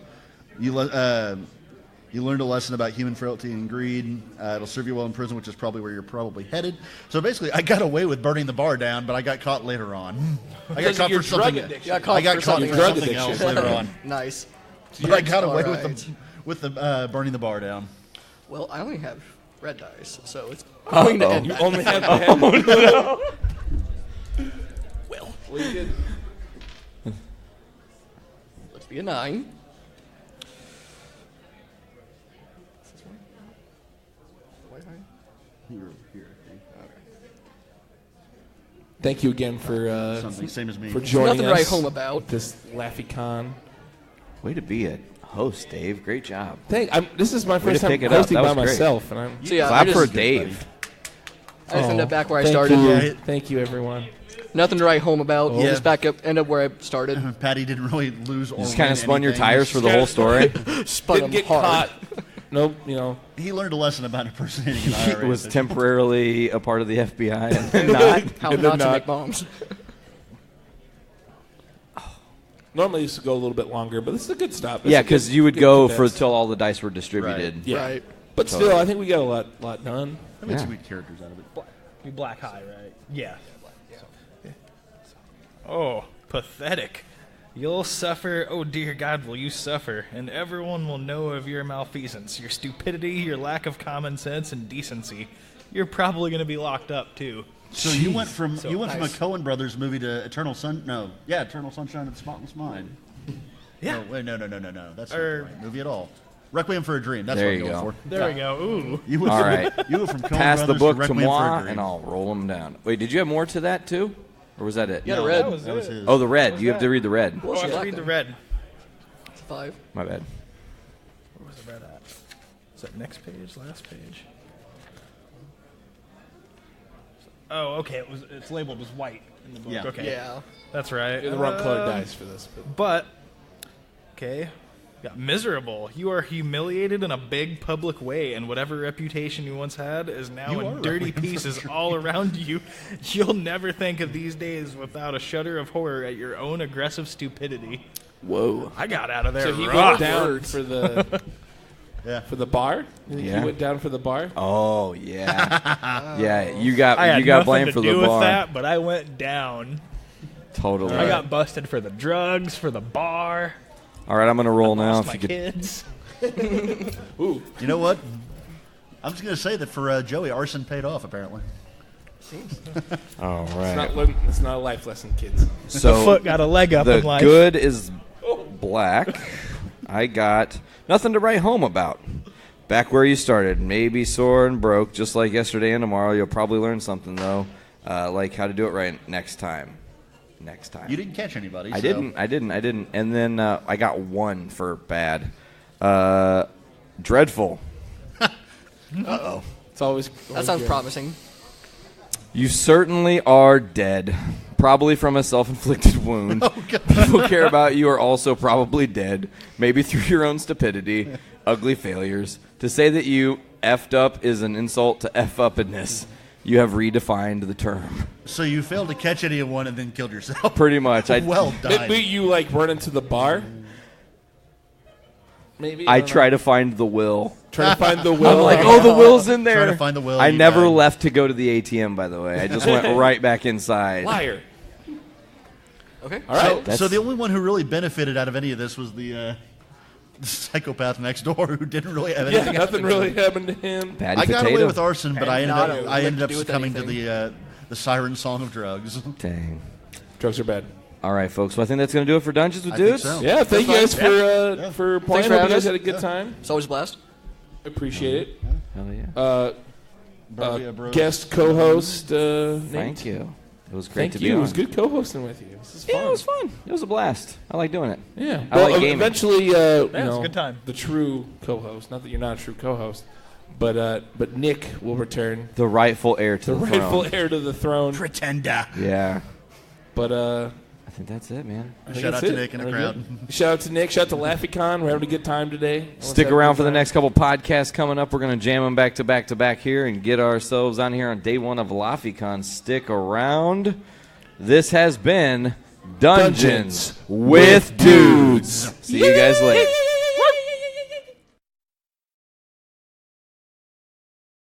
S7: You learned a lesson about human frailty and greed. It'll serve you well in prison, which is probably where you're probably headed. So basically, I got away with burning the bar down, but I got caught later on. I got
S4: Because of
S7: caught
S4: your
S7: for
S4: drug
S7: something.
S4: addiction.
S7: I got caught for
S4: drug
S7: something
S4: addiction.
S7: else later on.
S3: Nice.
S7: But I got away
S3: Alright.
S7: with the burning the bar down.
S3: Well, I only have red dice, so it's going to end
S4: You
S3: bad.
S4: only have bad.
S3: Well,
S4: Well, you did.
S3: let's be a 9.
S7: You're here, I think.
S4: Thank you again for
S7: Something same as me.
S4: for joining
S3: Nothing
S4: us.
S3: to write home about.
S4: This LaffyCon.
S1: Way to be a host, Dave. Great job.
S4: This is my
S1: Way
S4: first
S1: to
S4: time
S1: pick it up.
S4: hosting
S1: That
S4: by
S1: was great.
S4: myself, and I'm.
S3: So yeah,
S1: Clap
S3: I
S1: for
S3: just,
S1: Dave.
S3: I just ended up back where I
S4: Thank
S3: started.
S4: you. Thank you, everyone.
S3: Nothing to write home about.
S7: Yeah.
S3: Just end up where I started.
S7: Patty didn't really lose or
S1: You just
S7: win
S1: kind of spun your
S7: anything.
S1: tires for the whole story.
S3: Spun
S4: Didn't
S3: them
S4: get
S3: hard.
S4: caught. Nope.
S7: He learned a lesson about impersonating an
S1: He
S7: IRA
S1: was
S7: official.
S1: temporarily a part of the FBI and then not.
S3: How
S4: And
S3: not
S4: then
S3: to make bombs.
S4: Normally I used to go a little bit longer, but this is a good stop.
S1: Yeah, because you would
S4: good
S1: go
S4: condense.
S1: till all the dice were distributed.
S7: Right.
S4: Yeah.
S3: Right.
S4: But still, I think we got a lot done.
S7: I made
S1: Yeah.
S7: some good characters out of it.
S8: Be black high, right? Yeah. Oh, pathetic. You'll suffer, oh dear God, will you suffer, and everyone will know of your malfeasance, your stupidity, your lack of common sense and decency. You're probably going to be locked up, too.
S7: So you went from a
S8: nice.
S7: Coen Brothers movie to Eternal Sunshine of the Spotless Mind.
S8: Yeah.
S7: No, wait, no. That's not
S8: Er-
S7: the right movie at all. Requiem for a Dream. That's
S1: There
S7: what I'm
S1: you
S7: going
S1: go.
S7: for.
S8: There we go. Ooh.
S7: You went
S1: All
S7: from,
S1: right.
S7: You went from Coen
S1: Pass the
S7: Brothers
S1: book
S7: to
S1: to
S7: Requiem for
S1: moi,
S7: a Dream.
S1: and I'll roll them down. Wait, did you have more to that too, or was that it?
S3: You got a
S7: No,
S3: red.
S8: That was
S7: That was
S8: it.
S7: his.
S1: Oh, the red. You have to read the red.
S8: Oh, I have to read the red.
S3: It's 5.
S1: My bad.
S8: Where was the red at? Is that next page? Last page? Oh, okay. It's labeled as white in the book.
S7: Yeah.
S8: Okay.
S3: Yeah.
S8: That's right.
S4: You're the wrong colored dice for this.
S8: But, okay. Yeah, miserable. You are humiliated in a big public way, and whatever reputation you once had is now
S7: You are
S8: in dirty
S7: Requiem for a
S8: pieces
S7: Dream.
S8: all around you. You'll never think of these days without a shudder of horror at your own aggressive stupidity.
S1: Whoa.
S8: I got out of there
S4: So he
S8: rough.
S4: went down for the
S7: Yeah.
S4: for the bar.
S1: Yeah.
S4: He went down for the bar.
S1: Oh yeah. Yeah, you
S8: I
S1: got
S8: had
S1: blamed
S8: nothing
S1: for
S8: to
S1: the
S8: do with
S1: bar.
S8: that, but I went down.
S1: Totally.
S8: I got busted for the drugs, for the bar.
S1: All right, I'm gonna roll now.
S8: Lost
S1: If
S8: my
S1: you could.
S8: kids.
S7: You know what? I'm just going to say that for Joey, arson paid off, apparently.
S1: All
S4: It's
S1: right.
S4: it's not a life lesson, kids.
S1: So
S8: The foot got a leg up
S1: the
S8: in life.
S1: good is black. I got nothing to write home about. Back where you started, maybe sore and broke, just like yesterday and tomorrow. You'll probably learn something though, like how to do it right next time. Next time.
S7: You didn't catch anybody.
S1: I
S7: so.
S1: didn't. And then I got one for bad. Dreadful.
S7: Uh-oh.
S4: It's always
S3: That sounds promising.
S1: You certainly are dead. Probably from a self-inflicted wound. People care about you are also probably dead. Maybe through your own stupidity, ugly failures. To say that you effed up is an insult to F-uppedness. You have redefined the term.
S7: So you failed to catch anyone and then killed yourself.
S1: Pretty much.
S7: Well done.
S4: Maybe you like run into the bar. Maybe
S1: I
S4: don't know.
S1: try to find the will.
S4: Try to find the will.
S1: I'm like, oh, the will's in there.
S7: Trying to find the will.
S1: I
S7: you
S1: never
S7: died.
S1: left to go to the ATM, by the way. I just went right back inside.
S4: liar.
S3: Okay.
S4: All right.
S7: So the only one who really benefited out of any of this was the psychopath next door who didn't really have anything.
S4: Nothing really happened to him.
S1: Patty
S7: I got
S1: potato.
S7: away with arson, but I
S3: not a
S7: ended
S3: lick
S7: up
S3: to do with
S7: succumbing to
S3: anything.
S7: the siren song of drugs.
S1: Dang.
S4: Drugs are bad.
S1: All right, folks. Well, I think that's going to do it for Dungeons with
S7: I think
S1: Dudes.
S7: so.
S4: Yeah, thank you guys for playing.
S3: for
S4: Hope you
S3: having
S4: guys
S3: us.
S4: had a good time.
S3: It's always a blast.
S4: Appreciate it.
S1: Hell yeah.
S7: Bravia Bros.
S4: Guest co-host
S1: Thank
S4: Nate.
S1: you. It was great
S4: Thank
S1: to
S4: you.
S1: be
S4: It
S1: on.
S4: was good co-hosting with you. This is fun.
S1: Yeah, it was fun. It was a blast. I like doing it.
S4: Yeah.
S1: I like gaming.
S4: Eventually,
S8: it's a good time.
S4: the true co-host. Not that you're not a true co-host, but Nick will return,
S1: The rightful heir to
S4: the
S1: the
S4: rightful
S1: throne.
S4: heir to the throne.
S7: Pretender.
S1: Yeah.
S4: But
S1: I think that's it, man.
S4: I think
S7: Shout
S4: that's
S7: out to
S4: it.
S7: Nick in the
S4: Very
S7: crowd.
S4: good. Shout out to Nick. Shout out to LaffyCon. We're having a good time today.
S1: Stick around for the next couple podcasts coming up. We're going to jam them back to back to back here and get ourselves on here on day one of LaffyCon. Stick around. This has been Dungeons with Dudes. See you guys later.